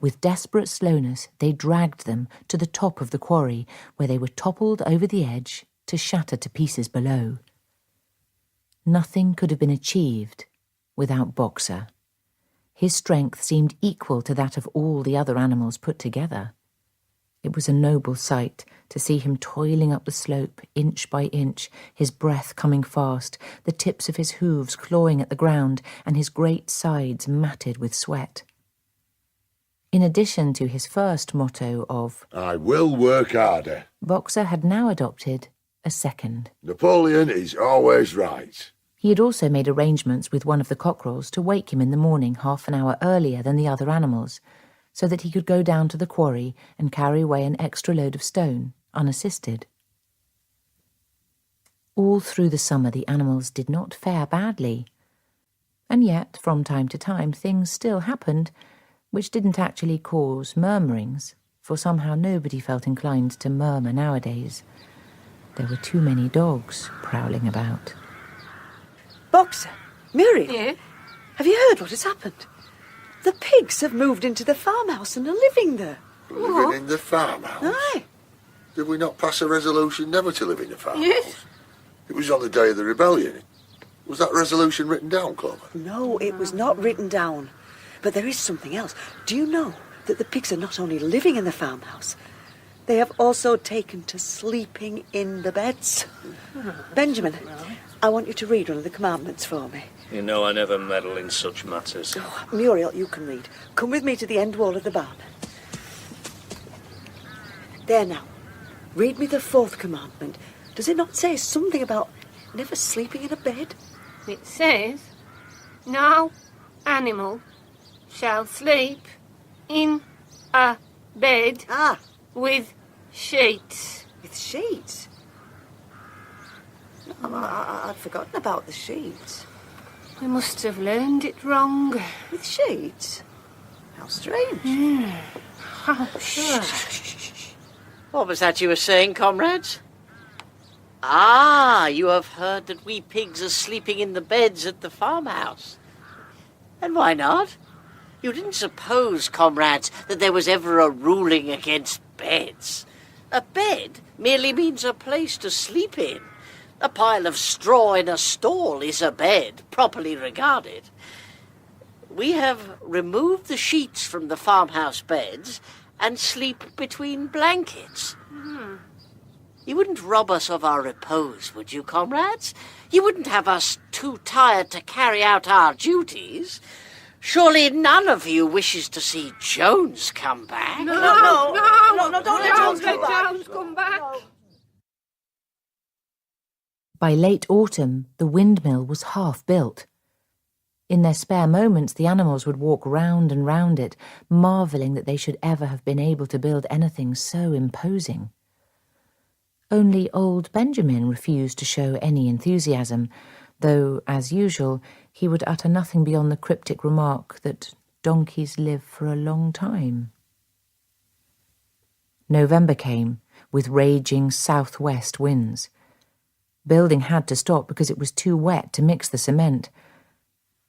With desperate slowness, they dragged them to the top of the quarry, where they were toppled over the edge to shatter to pieces below. Nothing could have been achieved without Boxer. His strength seemed equal to that of all the other animals put together. It was a noble sight to see him toiling up the slope, inch by inch, his breath coming fast, the tips of his hooves clawing at the ground, and his great sides matted with sweat. In addition to his first motto of, "I will work harder," Boxer had now adopted a second. "Napoleon is always right." He had also made arrangements with one of the cockerels to wake him in the morning half an hour earlier than the other animals, so that he could go down to the quarry and carry away an extra load of stone, unassisted. All through the summer the animals did not fare badly. And yet, from time to time, things still happened which didn't actually cause murmurings, for somehow nobody felt inclined to murmur nowadays. There were too many dogs prowling about. Boxer, Muriel, Yeah? have you heard what has happened? The pigs have moved into the farmhouse and are living there. Living in the farmhouse? Aye. Did we not pass a resolution never to live in a farmhouse? Yes. It was on the day of the rebellion. Was that resolution written down, Clover? No, it was not written down. But there is something else. Do you know that the pigs are not only living in the farmhouse, they have also taken to sleeping in the beds? Benjamin, I want you to read one of the commandments for me. You know I never meddle in such matters. Muriel, you can read. Come with me to the end wall of the barn. There now. Read me the 4th commandment. Does it not say something about never sleeping in a bed? It says, "No animal shall sleep in a bed with sheets." With sheets? I'd forgotten about the sheets. We must have learned it wrong. With sheets? How strange. What was that you were saying, comrades? Ah, you have heard that we pigs are sleeping in the beds at the farmhouse. And why not? You didn't suppose, comrades, that there was ever a ruling against beds. A bed merely means a place to sleep in. A pile of straw in a stall is a bed, properly regarded. We have removed the sheets from the farmhouse beds and sleep between blankets. You wouldn't rob us of our repose, would you, comrades? You wouldn't have us too tired to carry out our duties. Surely none of you wishes to see Jones come back? No, don't let Jones come back. By late autumn, the windmill was half built. In their spare moments, the animals would walk round and round it, marvelling that they should ever have been able to build anything so imposing. Only old Benjamin refused to show any enthusiasm, though, as usual, he would utter nothing beyond the cryptic remark that donkeys live for a long time. November came, with raging southwest winds. Building had to stop because it was too wet to mix the cement.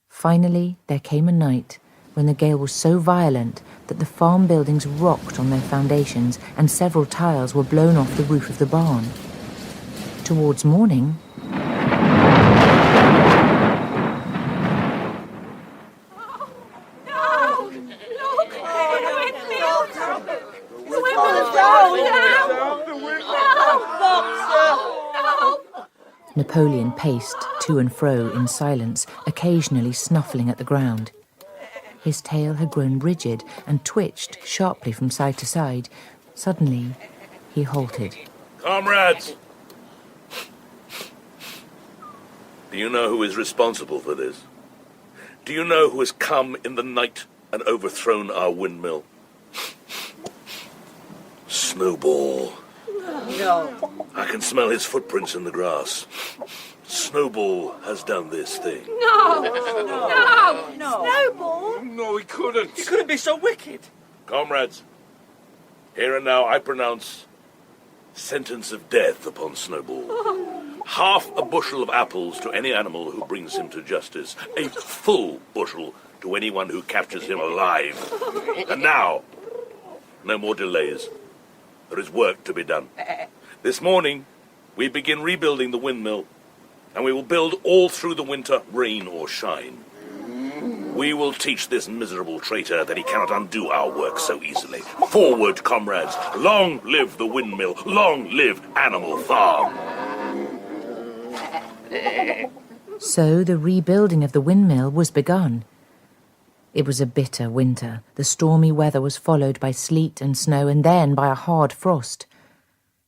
Finally, there came a night when the gale was so violent that the farm buildings rocked on their foundations and several tiles were blown off the roof of the barn. Towards morning, Napoleon paced to and fro in silence, occasionally snuffling at the ground. His tail had grown rigid and twitched sharply from side to side. Suddenly, he halted. Comrades! Do you know who is responsible for this? Do you know who has come in the night and overthrown our windmill? Snowball. No. I can smell his footprints in the grass. Snowball has done this thing. No! No! Snowball? No, he couldn't. You couldn't be so wicked. Comrades, here and now I pronounce sentence of death upon Snowball. Half a bushel of apples to any animal who brings him to justice. A full bushel to anyone who captures him alive. And now, no more delays. There is work to be done. This morning, we begin rebuilding the windmill, and we will build all through the winter, rain or shine. We will teach this miserable traitor that he cannot undo our work so easily. Forward, comrades! Long live the windmill! Long live Animal Farm! So the rebuilding of the windmill was begun. It was a bitter winter. The stormy weather was followed by sleet and snow, and then by a hard frost.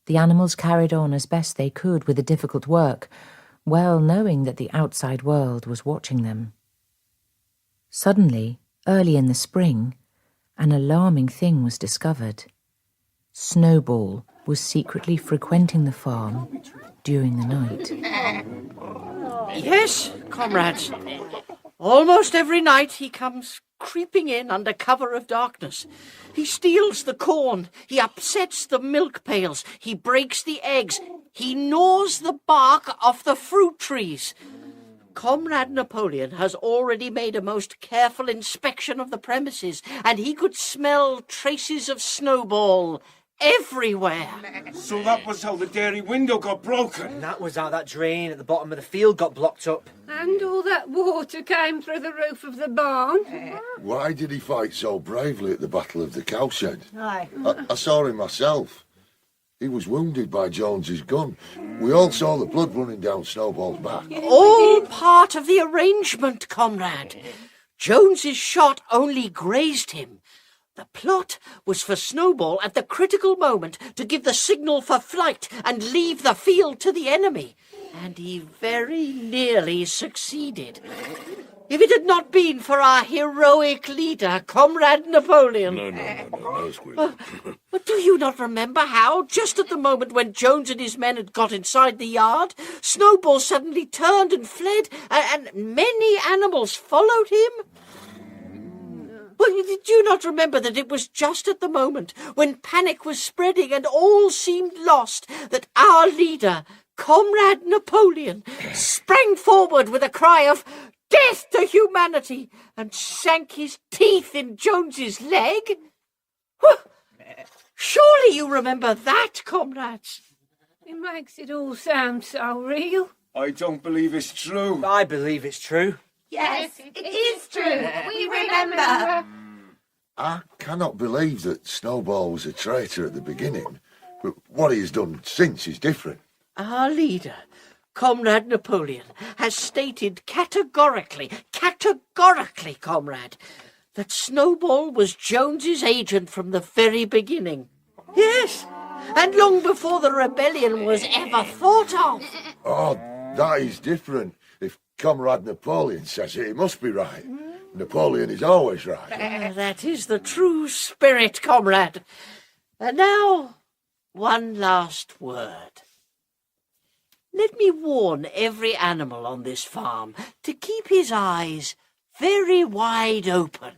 The animals carried on as best they could with the difficult work, well knowing that the outside world was watching them. Suddenly, early in the spring, an alarming thing was discovered. Snowball was secretly frequenting the farm during the night. Yes, comrades. Almost every night he comes creeping in under cover of darkness. He steals the corn, he upsets the milk pails, he breaks the eggs, he gnaws the bark off the fruit trees. Comrade Napoleon has already made a most careful inspection of the premises, and he could smell traces of Snowball everywhere. So that was how the dairy window got broken. And that was how that drain at the bottom of the field got blocked up. And all that water came through the roof of the barn. Why did he fight so bravely at the Battle of the Cowshed? Aye. I saw him myself. He was wounded by Jones's gun. We all saw the blood running down Snowball's back. All part of the arrangement, comrade. Jones's shot only grazed him. The plot was for Snowball at the critical moment to give the signal for flight and leave the field to the enemy. And he very nearly succeeded. If it had not been for our heroic leader, Comrade Napoleon... No, Squeak. But do you not remember how, just at the moment when Jones and his men had got inside the yard, Snowball suddenly turned and fled, and many animals followed him? Well, did you not remember that it was just at the moment when panic was spreading and all seemed lost that our leader, Comrade Napoleon, sprang forward with a cry of "Death to humanity!" and sank his teeth in Jones's leg? Surely you remember that, comrades? It makes it all sound so real. I don't believe it's true. I believe it's true. Yes, it is true. We remember. I cannot believe that Snowball was a traitor at the beginning, but what he has done since is different. Our leader, Comrade Napoleon, has stated categorically, comrade, that Snowball was Jones's agent from the very beginning. Yes, and long before the rebellion was ever thought of. Oh, that is different. If Comrade Napoleon says it, he must be right. Napoleon is always right. That is the true spirit, comrade. And now, one last word. Let me warn every animal on this farm to keep his eyes very wide open.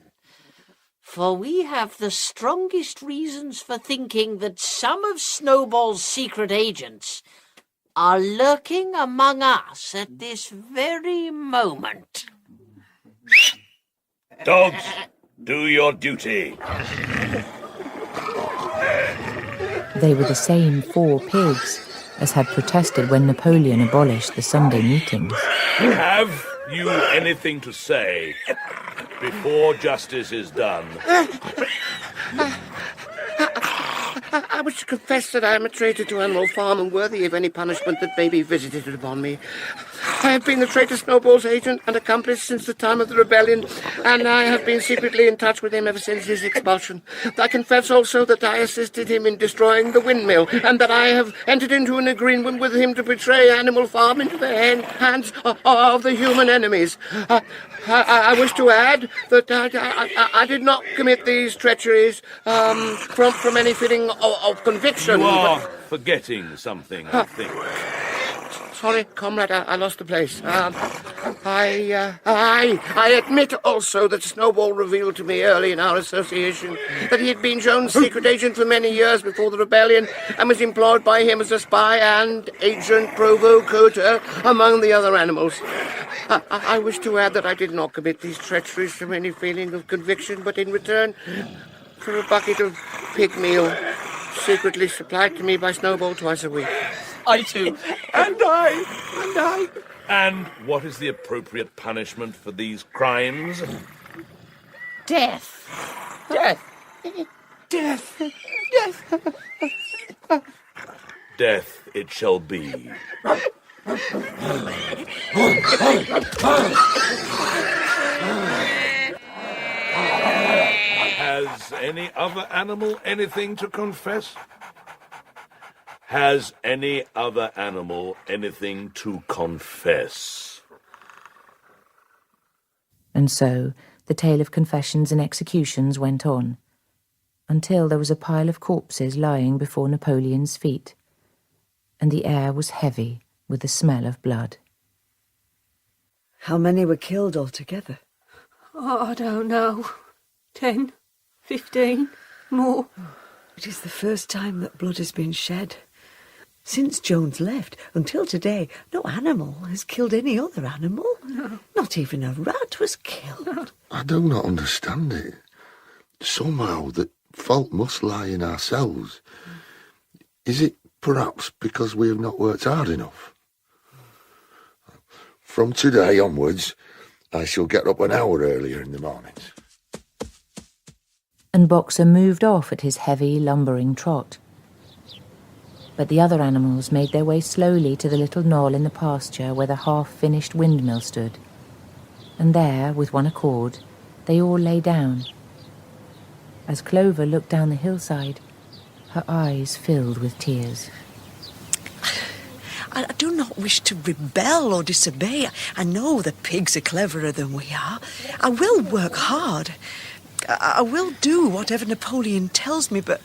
For we have the strongest reasons for thinking that some of Snowball's secret agents are lurking among us at this very moment. Dogs, do your duty. They were the same 4 pigs as had protested when Napoleon abolished the Sunday meetings. Have you anything to say before justice is done? I wish to confess that I am a traitor to Animal Farm and worthy of any punishment that may be visited upon me. I have been the traitor Snowball's agent and accomplice since the time of the rebellion, and I have been secretly in touch with him ever since his expulsion. I confess also that I assisted him in destroying the windmill, and that I have entered into an agreement with him to betray Animal Farm into the hands of the human enemies. I wish to add that I did not commit these treacheries from any feeling of conviction. You are forgetting something, I think. sorry, comrade, I lost the place. I admit also that Snowball revealed to me early in our association that he had been Jones' secret agent for many years before the rebellion and was employed by him as a spy and agent provocateur among the other animals. I wish to add that I did not commit these treacheries from any feeling of conviction, but in return for a bucket of pig meal secretly supplied to me by Snowball twice a week. I too. And I. And what is the appropriate punishment for these crimes? Death. Death. Death it shall be. Has any other animal anything to confess? Has any other animal anything to confess? And so the tale of confessions and executions went on, until there was a pile of corpses lying before Napoleon's feet, and the air was heavy with the smell of blood. How many were killed altogether? Oh, I don't know. 10, 15, more. It is the first time that blood has been shed. Since Jones left, until today, no animal has killed any other animal. No. Not even a rat was killed. No. I do not understand it. Somehow the fault must lie in ourselves. Is it perhaps because we have not worked hard enough? From today onwards, I shall get up an hour earlier in the mornings. And Boxer moved off at his heavy, lumbering trot. But the other animals made their way slowly to the little knoll in the pasture where the half-finished windmill stood. And there, with one accord, they all lay down. As Clover looked down the hillside, her eyes filled with tears. I do not wish to rebel or disobey. I know the pigs are cleverer than we are. I will work hard. I will do whatever Napoleon tells me, but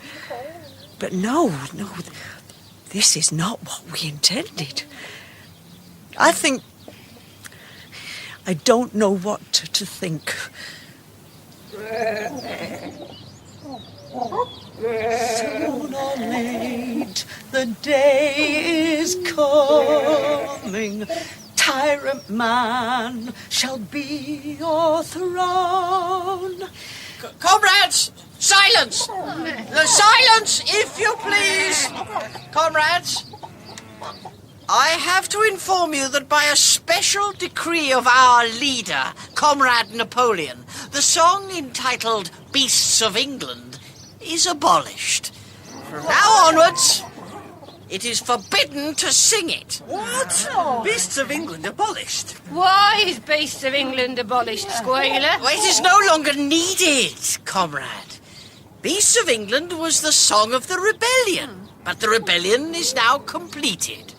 no, this is not what we intended. I don't know what to think. Soon or late, the day is coming. Tyrant man shall be your throne. Comrades, silence! Silence, if you please! Comrades, I have to inform you that by a special decree of our leader, Comrade Napoleon, the song entitled Beasts of England is abolished. From now onwards, it is forbidden to sing it. What? Beasts of England abolished? Why is Beasts of England abolished, Squealer? Well, it is no longer needed, comrade. Beasts of England was the song of the rebellion, but the rebellion is now completed.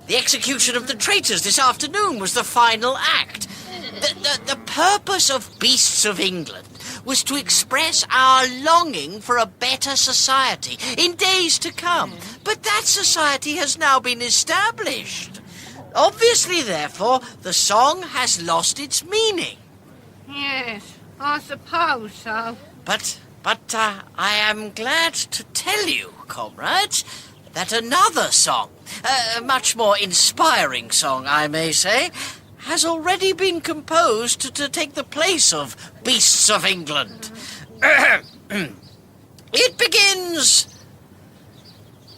The execution of the traitors this afternoon was the final act. The purpose of Beasts of England was to express our longing for a better society in days to come. But that society has now been established. Obviously, therefore, the song has lost its meaning. Yes, I suppose so. But I am glad to tell you, comrades, that another song, a much more inspiring song, I may say, has already been composed to take the place of Beasts of England. It begins...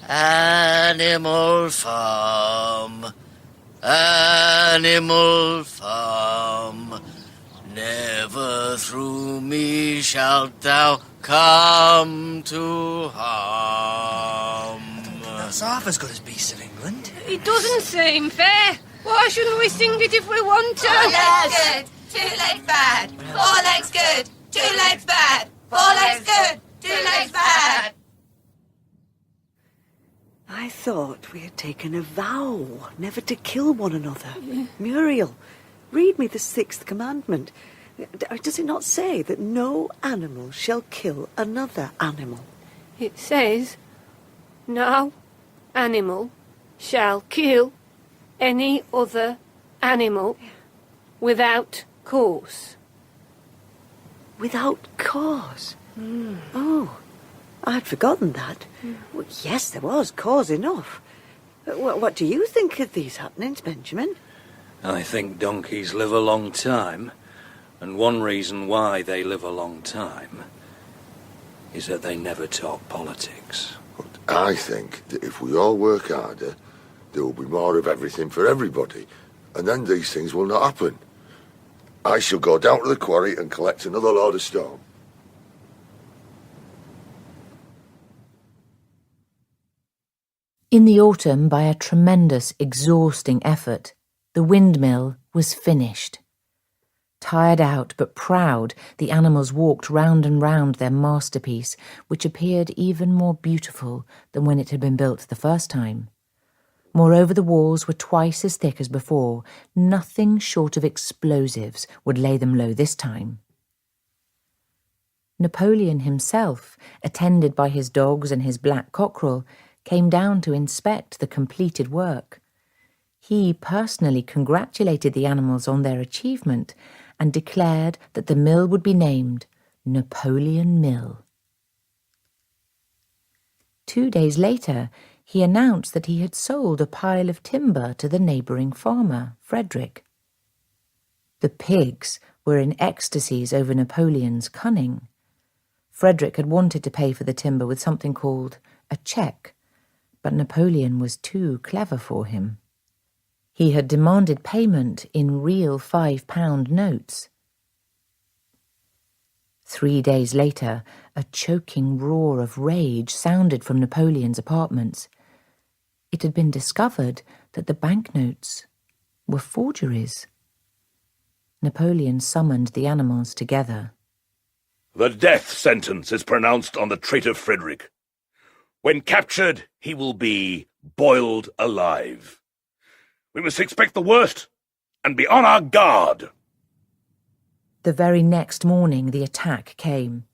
Animal Farm, Animal Farm, never through me shalt thou come to harm. That's half as good as Beasts of England. It doesn't seem fair. Why shouldn't we sing it if we want to? 4 legs good, 2 legs bad. 4 legs good, 2 legs bad. 4 legs good, 2 legs bad. I thought we had taken a vow never to kill one another. Muriel, read me the 6th commandment. Does it not say that no animal shall kill another animal? It says, no animal shall kill any other animal without cause. Without cause? Oh, I'd forgotten that. Well, yes, there was cause enough. What do you think of these happenings, Benjamin? I think donkeys live a long time, and one reason why they live a long time is that they never talk politics. I think that if we all work harder, there will be more of everything for everybody, and then these things will not happen. I shall go down to the quarry and collect another load of stone. In the autumn, by a tremendous, exhausting effort, the windmill was finished. Tired out but proud, the animals walked round and round their masterpiece, which appeared even more beautiful than when it had been built the first time. Moreover, the walls were twice as thick as before. Nothing short of explosives would lay them low this time. Napoleon himself, attended by his dogs and his black cockerel, came down to inspect the completed work. He personally congratulated the animals on their achievement and declared that the mill would be named Napoleon Mill. 2 days later, he announced that he had sold a pile of timber to the neighbouring farmer, Frederick. The pigs were in ecstasies over Napoleon's cunning. Frederick had wanted to pay for the timber with something called a cheque, but Napoleon was too clever for him. He had demanded payment in real £5 notes. 3 days later, a choking roar of rage sounded from Napoleon's apartments. It had been discovered that the banknotes were forgeries. Napoleon summoned the animals together. The death sentence is pronounced on the traitor Frederick. When captured, he will be boiled alive. We must expect the worst and be on our guard. The very next morning the attack came.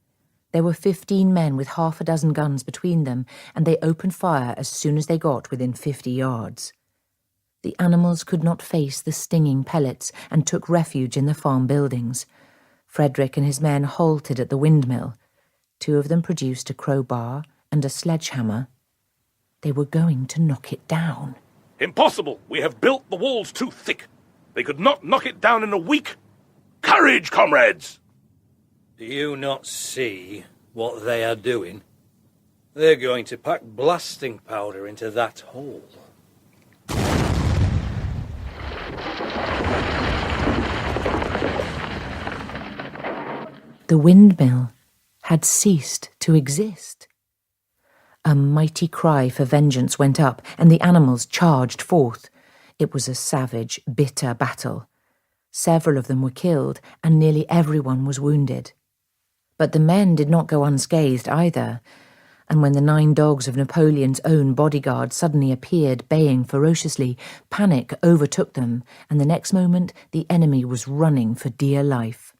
There were 15 men with half a dozen guns between them, and they opened fire as soon as they got within 50 yards. The animals could not face the stinging pellets and took refuge in the farm buildings. Frederick and his men halted at the windmill. 2 of them produced a crowbar and a sledgehammer. They were going to knock it down. Impossible! We have built the walls too thick. They could not knock it down in a week. Courage, comrades! Do you not see what they are doing? They're going to pack blasting powder into that hole. The windmill had ceased to exist. A mighty cry for vengeance went up, and the animals charged forth. It was a savage, bitter battle. Several of them were killed, and nearly everyone was wounded. But the men did not go unscathed either, and when the 9 dogs of Napoleon's own bodyguard suddenly appeared, baying ferociously, panic overtook them, and the next moment the enemy was running for dear life.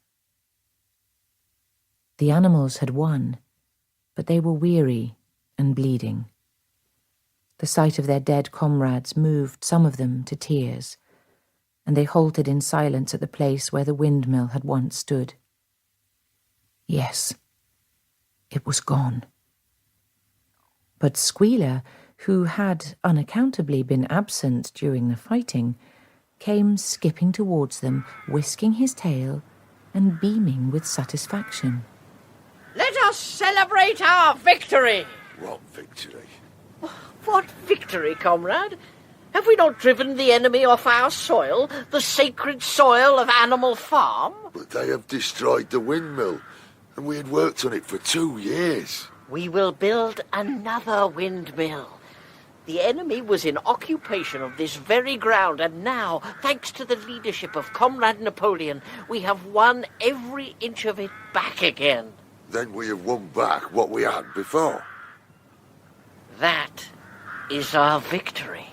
The animals had won, but they were weary and bleeding. The sight of their dead comrades moved some of them to tears, and they halted in silence at the place where the windmill had once stood. Yes, it was gone. But Squealer, who had unaccountably been absent during the fighting, came skipping towards them, whisking his tail and beaming with satisfaction. Let us celebrate our victory! What victory? What victory, comrade? Have we not driven the enemy off our soil, the sacred soil of Animal Farm? But they have destroyed the windmill, and we had worked on it for 2 years. We will build another windmill. The enemy was in occupation of this very ground, and now, thanks to the leadership of Comrade Napoleon, we have won every inch of it back again. Then we have won back what we had before. That is our victory.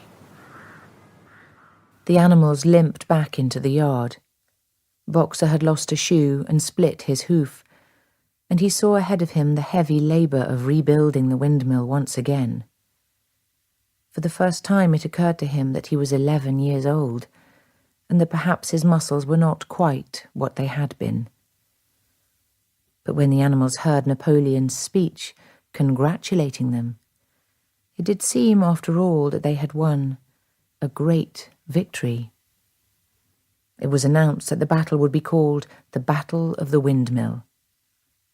The animals limped back into the yard. Boxer had lost a shoe and split his hoof, and he saw ahead of him the heavy labour of rebuilding the windmill once again. For the first time it occurred to him that he was 11 years old, and that perhaps his muscles were not quite what they had been. But when the animals heard Napoleon's speech congratulating them, it did seem, after all, that they had won a great victory. It was announced that the battle would be called the Battle of the Windmill,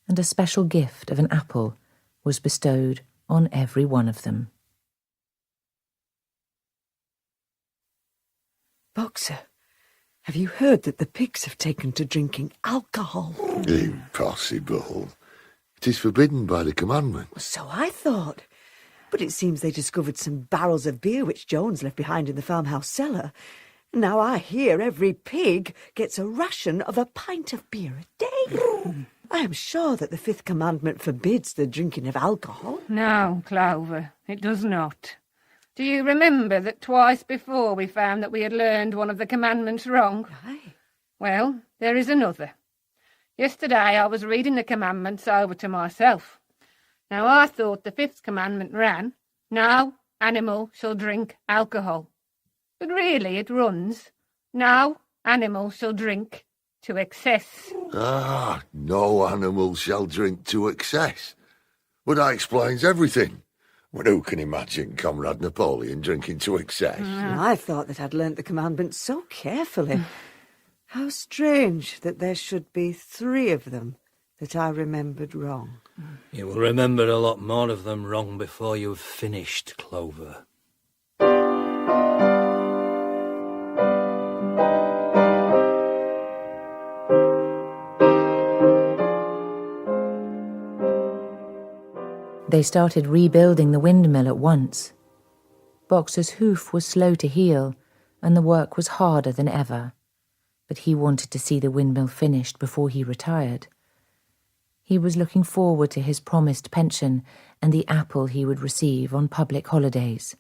and a special gift of an apple was bestowed on every one of them. Boxer, have you heard that the pigs have taken to drinking alcohol? Impossible. It is forbidden by the commandment. So I thought. But it seems they discovered some barrels of beer which Jones left behind in the farmhouse cellar. Now I hear every pig gets a ration of a pint of beer a day. I am sure that the fifth commandment forbids the drinking of alcohol. No, Clover, it does not. Do you remember that twice before we found that we had learned one of the commandments wrong? Aye. Well, there is another. Yesterday I was reading the commandments over to myself. Now I thought the fifth commandment ran, "No animal shall drink alcohol." But really it runs, "No animal shall drink to excess." No animal shall drink to excess. Well, that explains everything. Well, who can imagine Comrade Napoleon drinking to excess? I thought that I'd learnt the commandments so carefully. How strange that there should be 3 of them that I remembered wrong. You will remember a lot more of them wrong before you've finished, Clover. They started rebuilding the windmill at once. Boxer's hoof was slow to heal, and the work was harder than ever. But he wanted to see the windmill finished before he retired. He was looking forward to his promised pension and the apple he would receive on public holidays.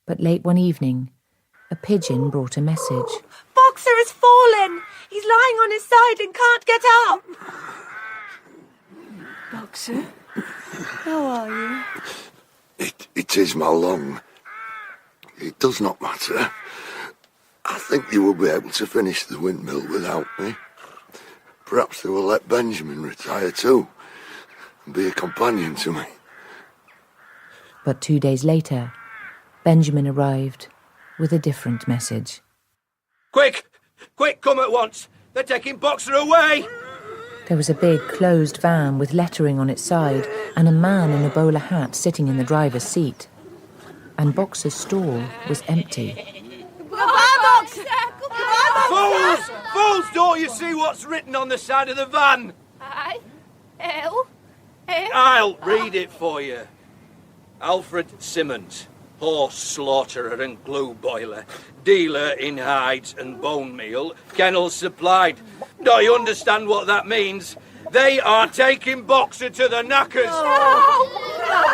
But late one evening, a pigeon brought a message. Boxer has fallen. He's lying on his side and can't get up. Boxer, how are you? It is my lung. It does not matter. I think you will be able to finish the windmill without me. Perhaps they will let Benjamin retire too, and be a companion to me. But 2 days later, Benjamin arrived with a different message. Quick! Quick, come at once! They're taking Boxer away! There was a big, closed van with lettering on its side and a man in a bowler hat sitting in the driver's seat. And Boxer's stall was empty. Goodbye, Boxer! Goodbye, Boxer! Fools! Fools, don't you see what's written on the side of the van? Aye. L. I'll read it for you. Alfred Simmons, horse slaughterer and glue boiler, dealer in hides and bone meal, kennels supplied. Do you understand what that means? They are taking Boxer to the knackers. No!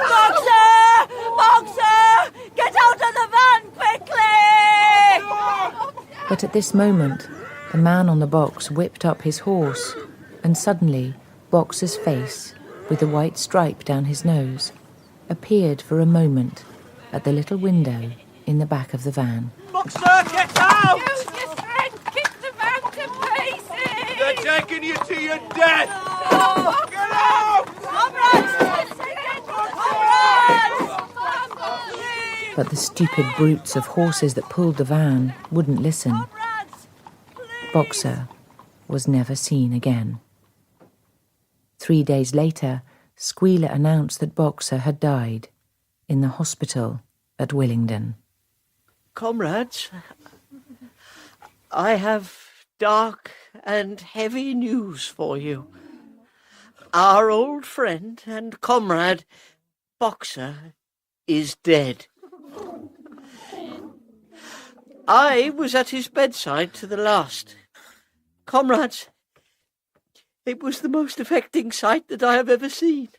Boxer! Boxer! Get out of the van quickly! But at this moment, the man on the box whipped up his horse, and suddenly Boxer's face, with the white stripe down his nose, appeared for a moment at the little window in the back of the van. Boxer, get out! Use your strength, kick the van to pieces! They're taking you to your death! No! Get out! But the stupid brutes of horses that pulled the van wouldn't listen. Boxer was never seen again. 3 days later, Squealer announced that Boxer had died in the hospital at Willingdon. Comrades, I have dark and heavy news for you. Our old friend and comrade, Boxer, is dead. I was at his bedside to the last. Comrades, it was the most affecting sight that I have ever seen.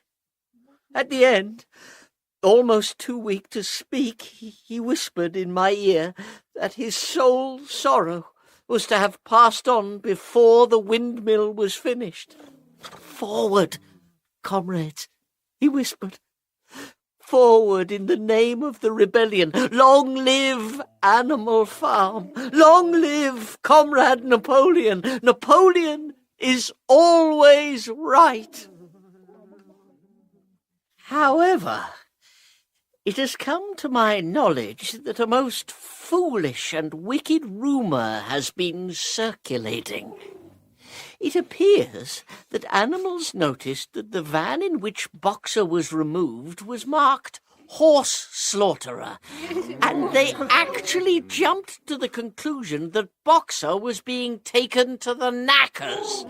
At the end, almost too weak to speak, he whispered in my ear that his sole sorrow was to have passed on before the windmill was finished. Forward, comrades, he whispered. forward in the name of the rebellion. Long live Animal Farm! Long live Comrade Napoleon! Napoleon is always right. However, it has come to my knowledge that a most foolish and wicked rumour has been circulating. It appears that animals noticed that the van in which Boxer was removed was marked Horse Slaughterer, and they actually jumped to the conclusion that Boxer was being taken to the knackers.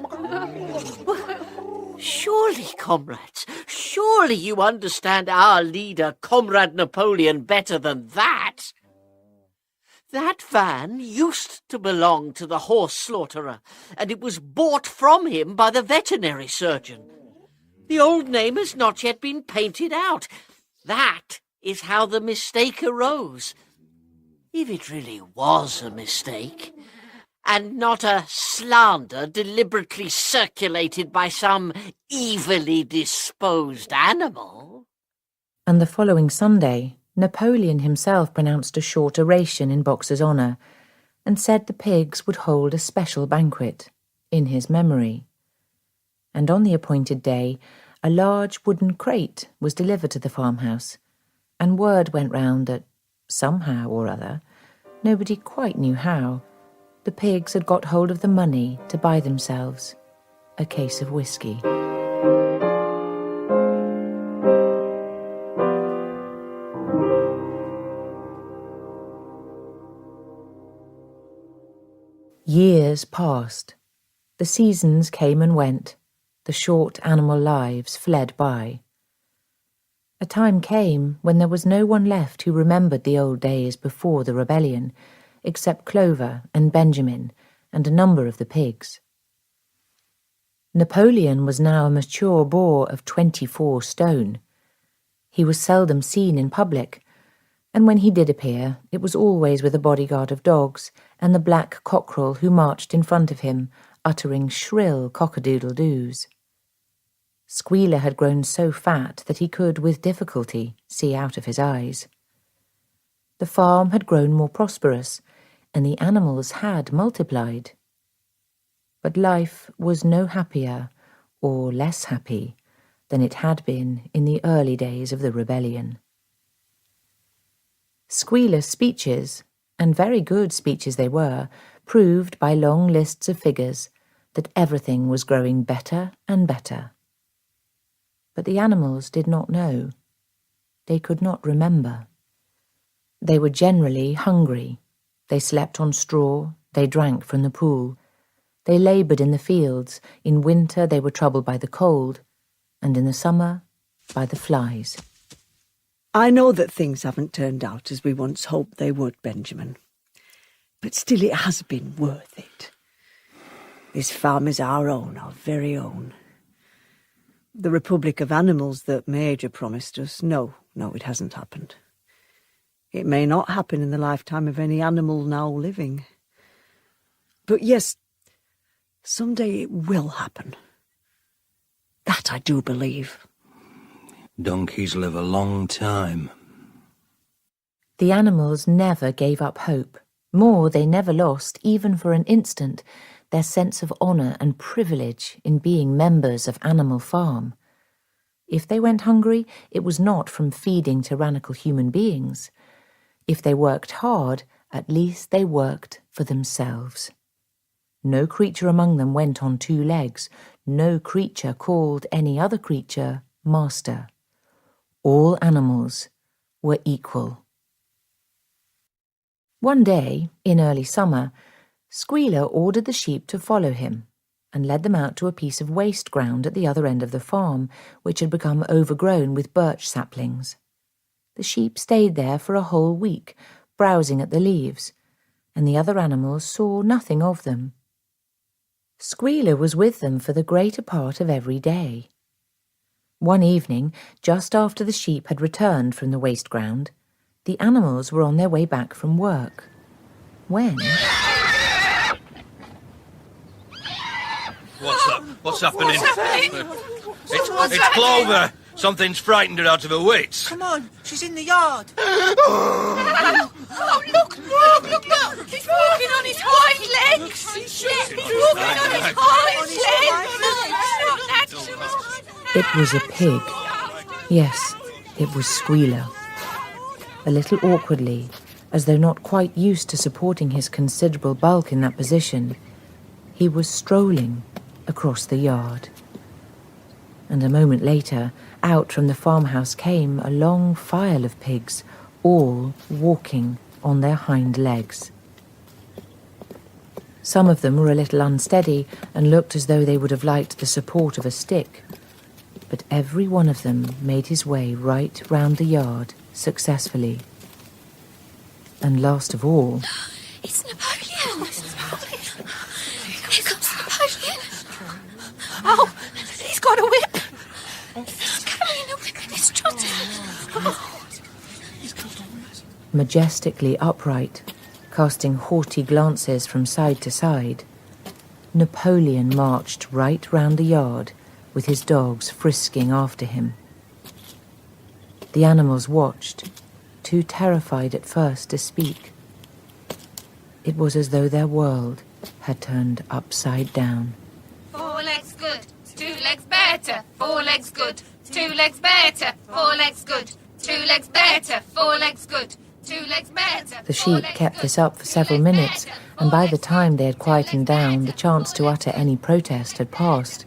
Surely, comrades, surely you understand our leader, Comrade Napoleon, better than that. That van used to belong to the horse slaughterer, and it was bought from him by the veterinary surgeon. The old name has not yet been painted out. That is how the mistake arose. If it really was a mistake, and not a slander deliberately circulated by some evilly disposed animal. And the following Sunday, Napoleon himself pronounced a short oration in Boxer's honour, and said the pigs would hold a special banquet in his memory. And on the appointed day, a large wooden crate was delivered to the farmhouse, and word went round that, somehow or other, nobody quite knew how, the pigs had got hold of the money to buy themselves a case of whiskey. Years passed. The seasons came and went. The short animal lives fled by. A time came when there was no one left who remembered the old days before the rebellion, except Clover and Benjamin and a number of the pigs. Napoleon was now a mature boar of 24 stone. He was seldom seen in public, and when he did appear, it was always with a bodyguard of dogs and the black cockerel who marched in front of him, uttering shrill cock-a-doodle-doos. Squealer had grown so fat that he could, with difficulty, see out of his eyes. The farm had grown more prosperous, and the animals had multiplied. But life was no happier or less happy than it had been in the early days of the rebellion. Squealer's speeches, and very good speeches they were, proved by long lists of figures that everything was growing better and better. But the animals did not know. They could not remember. They were generally hungry. They slept on straw, they drank from the pool. They laboured in the fields. In winter they were troubled by the cold, and in the summer by the flies. I know that things haven't turned out as we once hoped they would, Benjamin. But still it has been worth it. This farm is our own, our very own. The Republic of Animals that Major promised us, no, it hasn't happened. It may not happen in the lifetime of any animal now living. But yes, someday it will happen. That I do believe. Donkeys live a long time. The animals never gave up hope. More, they never lost, even for an instant, their sense of honour and privilege in being members of Animal Farm. If they went hungry, it was not from feeding tyrannical human beings. If they worked hard, at least they worked for themselves. No creature among them went on 2 legs. No creature called any other creature master. All animals were equal. One day, in early summer, Squealer ordered the sheep to follow him and led them out to a piece of waste ground at the other end of the farm, which had become overgrown with birch saplings. The sheep stayed there for a whole week, browsing at the leaves, and the other animals saw nothing of them. Squealer was with them for the greater part of every day. One evening, just after the sheep had returned from the waste ground, the animals were on their way back from work. When... What's up? What's happening? What's happening? It's Clover. Something's frightened her out of her wits. Come on, she's in the yard. Oh, look! He's walking on his hind legs! He's walking on his hind legs! It's not natural! It was a pig. Yes, it was Squealer. A little awkwardly, as though not quite used to supporting his considerable bulk in that position, he was strolling across the yard. And a moment later, out from the farmhouse came a long file of pigs, all walking on their hind legs. Some of them were a little unsteady and looked as though they would have liked the support of a stick, but every one of them made his way right round the yard successfully. And last of all... It's Napoleon! Here comes Napoleon! Oh, he's got a whip! He's carrying a whip in his trotter! Oh. Majestically upright, casting haughty glances from side to side, Napoleon marched right round the yard with his dogs frisking after him. The animals watched, too terrified at first to speak. It was as though their world had turned upside down. 4 legs good, 2 legs better, 4 legs good, 2 legs better, 4 legs good, 2 legs better, 4 legs good, 2 legs better. The sheep kept this up for several minutes, and by the time they had quietened down, the chance to utter any protest had passed,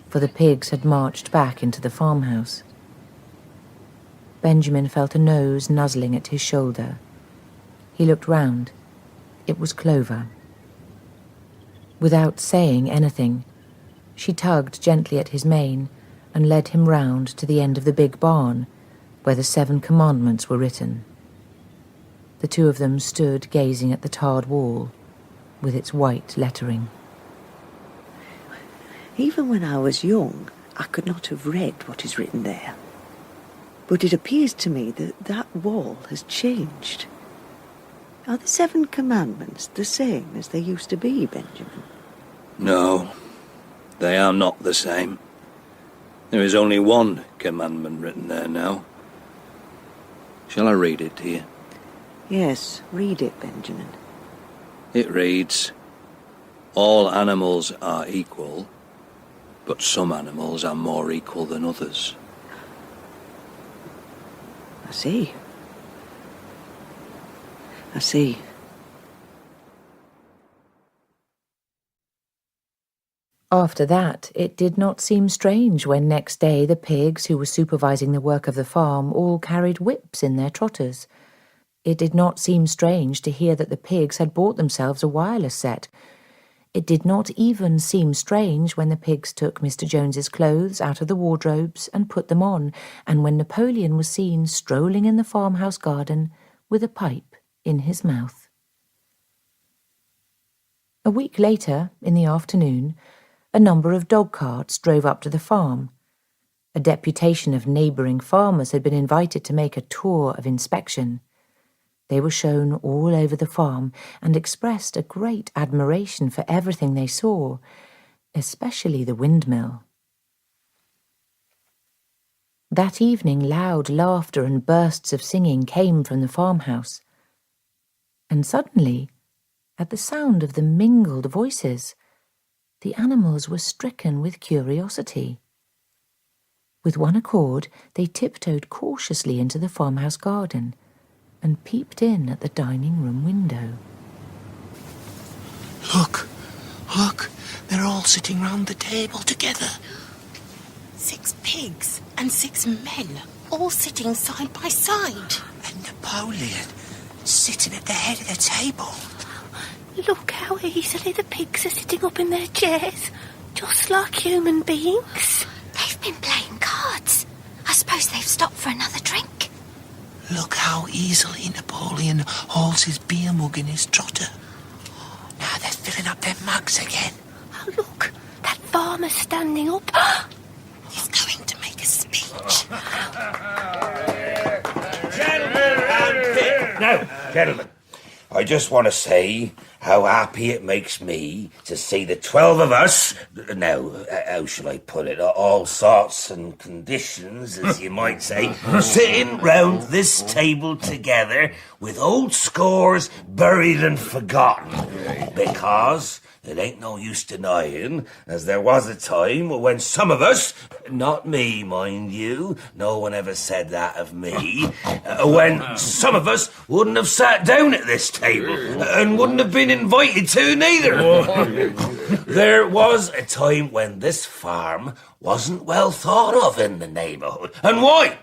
for the pigs had marched back into the farmhouse. Benjamin felt a nose nuzzling at his shoulder. He looked round. It was Clover. Without saying anything, she tugged gently at his mane and led him round to the end of the big barn, where the 7 commandments were written. The two of them stood gazing at the tarred wall, with its white lettering. Even when I was young, I could not have read what is written there. But it appears to me that that wall has changed. Are the 7 commandments the same as they used to be, Benjamin? No, they are not the same. There is only one commandment written there now. Shall I read it to you? Yes, read it, Benjamin. It reads, all animals are equal, but some animals are more equal than others. I see. I see. After that, it did not seem strange when next day the pigs who were supervising the work of the farm all carried whips in their trotters. It did not seem strange to hear that the pigs had bought themselves a wireless set. It did not even seem strange when the pigs took Mr. Jones's clothes out of the wardrobes and put them on, and when Napoleon was seen strolling in the farmhouse garden with a pipe in his mouth. A week later, in the afternoon, a number of dog carts drove up to the farm. A deputation of neighbouring farmers had been invited to make a tour of inspection. They were shown all over the farm and expressed a great admiration for everything they saw, especially the windmill. That evening loud laughter and bursts of singing came from the farmhouse. And suddenly, at the sound of the mingled voices, the animals were stricken with curiosity. With one accord, they tiptoed cautiously into the farmhouse garden and peeped in at the dining room window. Look, they're all sitting round the table together. 6 pigs and 6 men, all sitting side by side. And Napoleon sitting at the head of the table. Look how easily the pigs are sitting up in their chairs, just like human beings. They've been playing cards. I suppose they've stopped for another drink. Look how easily Napoleon holds his beer mug in his trotter. Now they're filling up their mugs again. Oh, look, that farmer's standing up. He's going to make a speech. Now, gentlemen, I just want to say how happy it makes me to see the 12 of us, now, how shall I put it, all sorts and conditions, as you might say, sitting round this table together with old scores buried and forgotten. Because it ain't no use denying, as there was a time when some of us, not me, mind you, no one ever said that of me, when some of us wouldn't have sat down at this table and wouldn't have been invited to neither. There was a time when this farm wasn't well thought of in the neighbourhood. And why?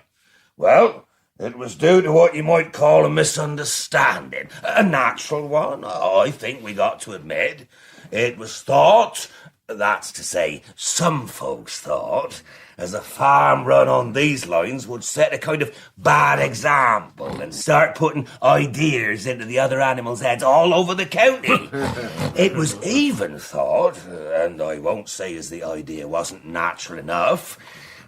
Well, it was due to what you might call a misunderstanding. A natural one, I think we got to admit. It was thought, that's to say, some folks thought, as a farm run on these lines would set a kind of bad example and start putting ideas into the other animals' heads all over the county. It was even thought, and I won't say as the idea wasn't natural enough,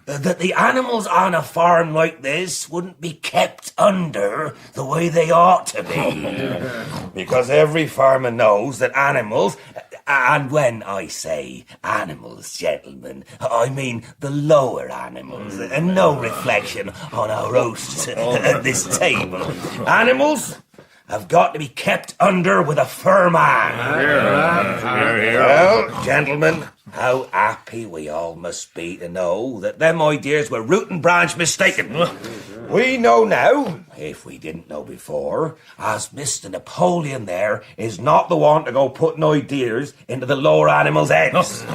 that the animals on a farm like this wouldn't be kept under the way they ought to be. Because every farmer knows that animals, and when I say animals, gentlemen, I mean the lower animals, and no reflection on our roasts at this table. Animals have got to be kept under with a firm hand. Well, gentlemen, how happy we all must be to know that them ideas were root and branch mistaken. We know now, if we didn't know before, as Mr. Napoleon there is not the one to go putting ideas into the lower animals' heads.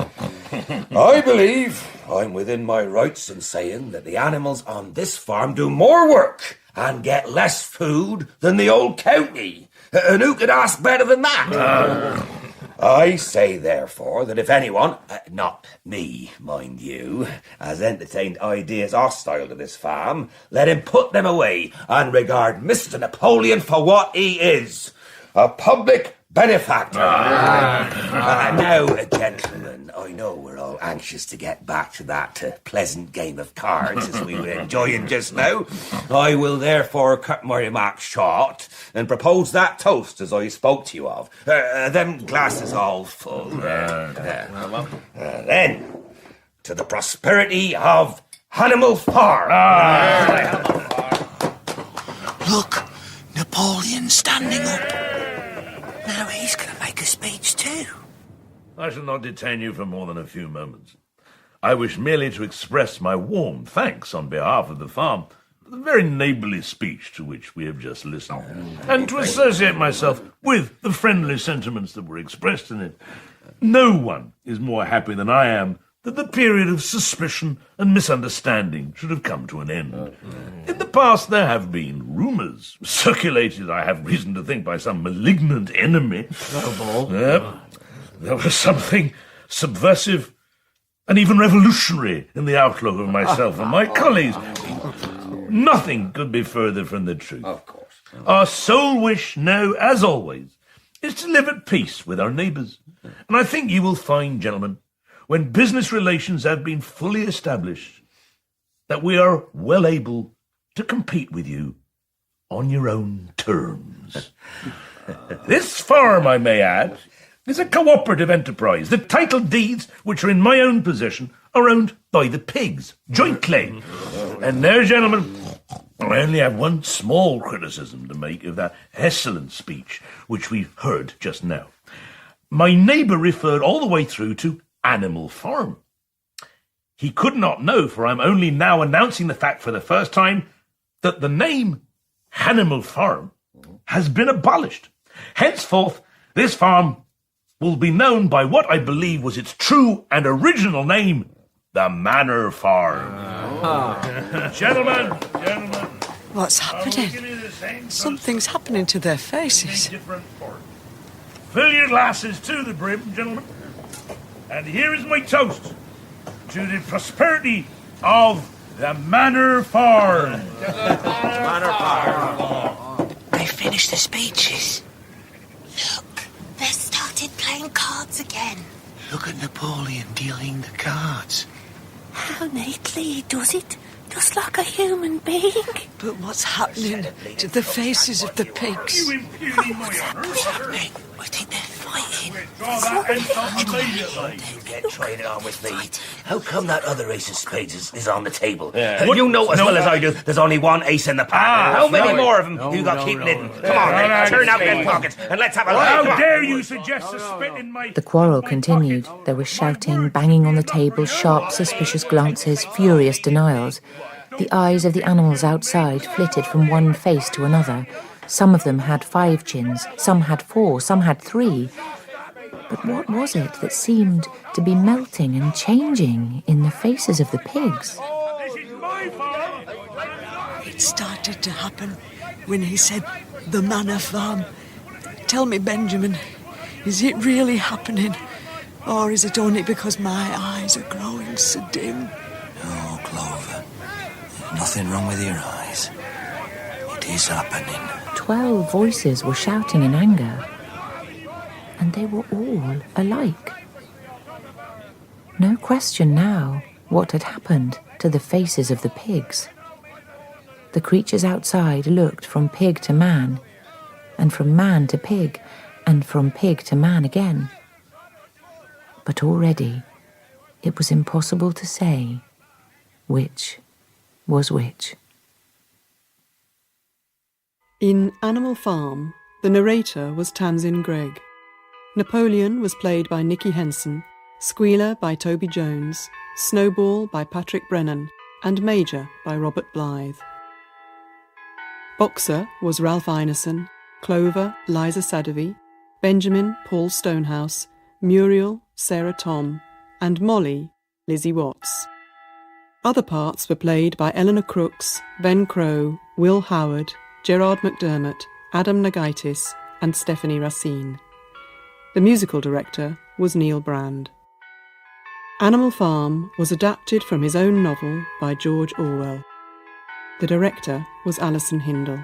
I believe I'm within my rights in saying that the animals on this farm do more work and get less food than the old county. And who could ask better than that? I say, therefore, that if anyone, not me, mind you, has entertained ideas hostile to this farm, let him put them away and regard Mr. Napoleon for what he is, a public benefactor. Now, gentlemen, I know we're all anxious to get back to that pleasant game of cards as we were enjoying just now. I will therefore cut my remarks short and propose that toast as I spoke to you of. Them glasses all full. Then, to the prosperity of Animal Farm. Look, Napoleon standing up. Now he's going to make a speech too. I shall not detain you for more than a few moments. I wish merely to express my warm thanks on behalf of the farm for the very neighbourly speech to which we have just listened, and to associate myself with the friendly sentiments that were expressed in it. No one is more happy than I am that the period of suspicion and misunderstanding should have come to an end. In the past there have been rumours, circulated, I have reason to think, by some malignant enemy. There was something subversive and even revolutionary in the outlook of myself and my colleagues. Nothing could be further from the truth. Of course. Our sole wish now, as always, is to live at peace with our neighbours. And I think you will find, gentlemen, when business relations have been fully established, that we are well able to compete with you on your own terms. This farm, I may add, is a cooperative enterprise. The title deeds, which are in my own possession, are owned by the pigs, jointly. And now, gentlemen, I only have one small criticism to make of that excellent speech which we heard just now. My neighbour referred all the way through to Animal Farm. He could not know, for I'm only now announcing the fact for the first time, that the name Animal Farm has been abolished. Henceforth, this farm will be known by what I believe was its true and original name, the Manor Farm. Gentlemen. What's happening? Something's happening to their faces. Fill your glasses to the brim, gentlemen. And here is my toast to the prosperity of the Manor Farm. Manor Farm. They finished the speeches. Look, they've started playing cards again. Look at Napoleon dealing the cards. How neatly he does it, just like a human being. But what's happening to the faces of the pigs? What's happening? I think they're fighting. Draw that end up immediately. You get trying it on with me. How come that other ace of spades is on the table? Yeah. You know as well as I do, there's only one ace in the pack. How many more of them you got keeping hidden? Come on, then, turn out them pockets and let's have a look. How dare you suggest a spit in my... The quarrel continued. There was shouting, banging on the table, sharp, suspicious glances, furious denials. The eyes of the animals outside flitted from one face to another. Some of them had 5 chins, some had 4, some had 3. But what was it that seemed to be melting and changing in the faces of the pigs? It started to happen when he said, "The manor farm." Tell me, Benjamin, is it really happening? Or is it only because my eyes are growing so dim? Oh, Clover, there's nothing wrong with your eyes. It is happening. 12 voices were shouting in anger, and they were all alike. No question now what had happened to the faces of the pigs. The creatures outside looked from pig to man, and from man to pig, and from pig to man again. But already it was impossible to say which was which. In Animal Farm, the narrator was Tamsin Gregg. Napoleon was played by Nicky Henson, Squealer by Toby Jones, Snowball by Patrick Brennan, and Major by Robert Blythe. Boxer was Ralph Ineson, Clover Liza Sadovy, Benjamin Paul Stonehouse, Muriel Sarah Tom, and Molly Lizzie Watts. Other parts were played by Eleanor Crooks, Ben Crow, Will Howard, Gerard McDermott, Adam Nagaitis, and Stephanie Racine. The musical director was Neil Brand. Animal Farm was adapted from his own novel by George Orwell. The director was Alison Hindle.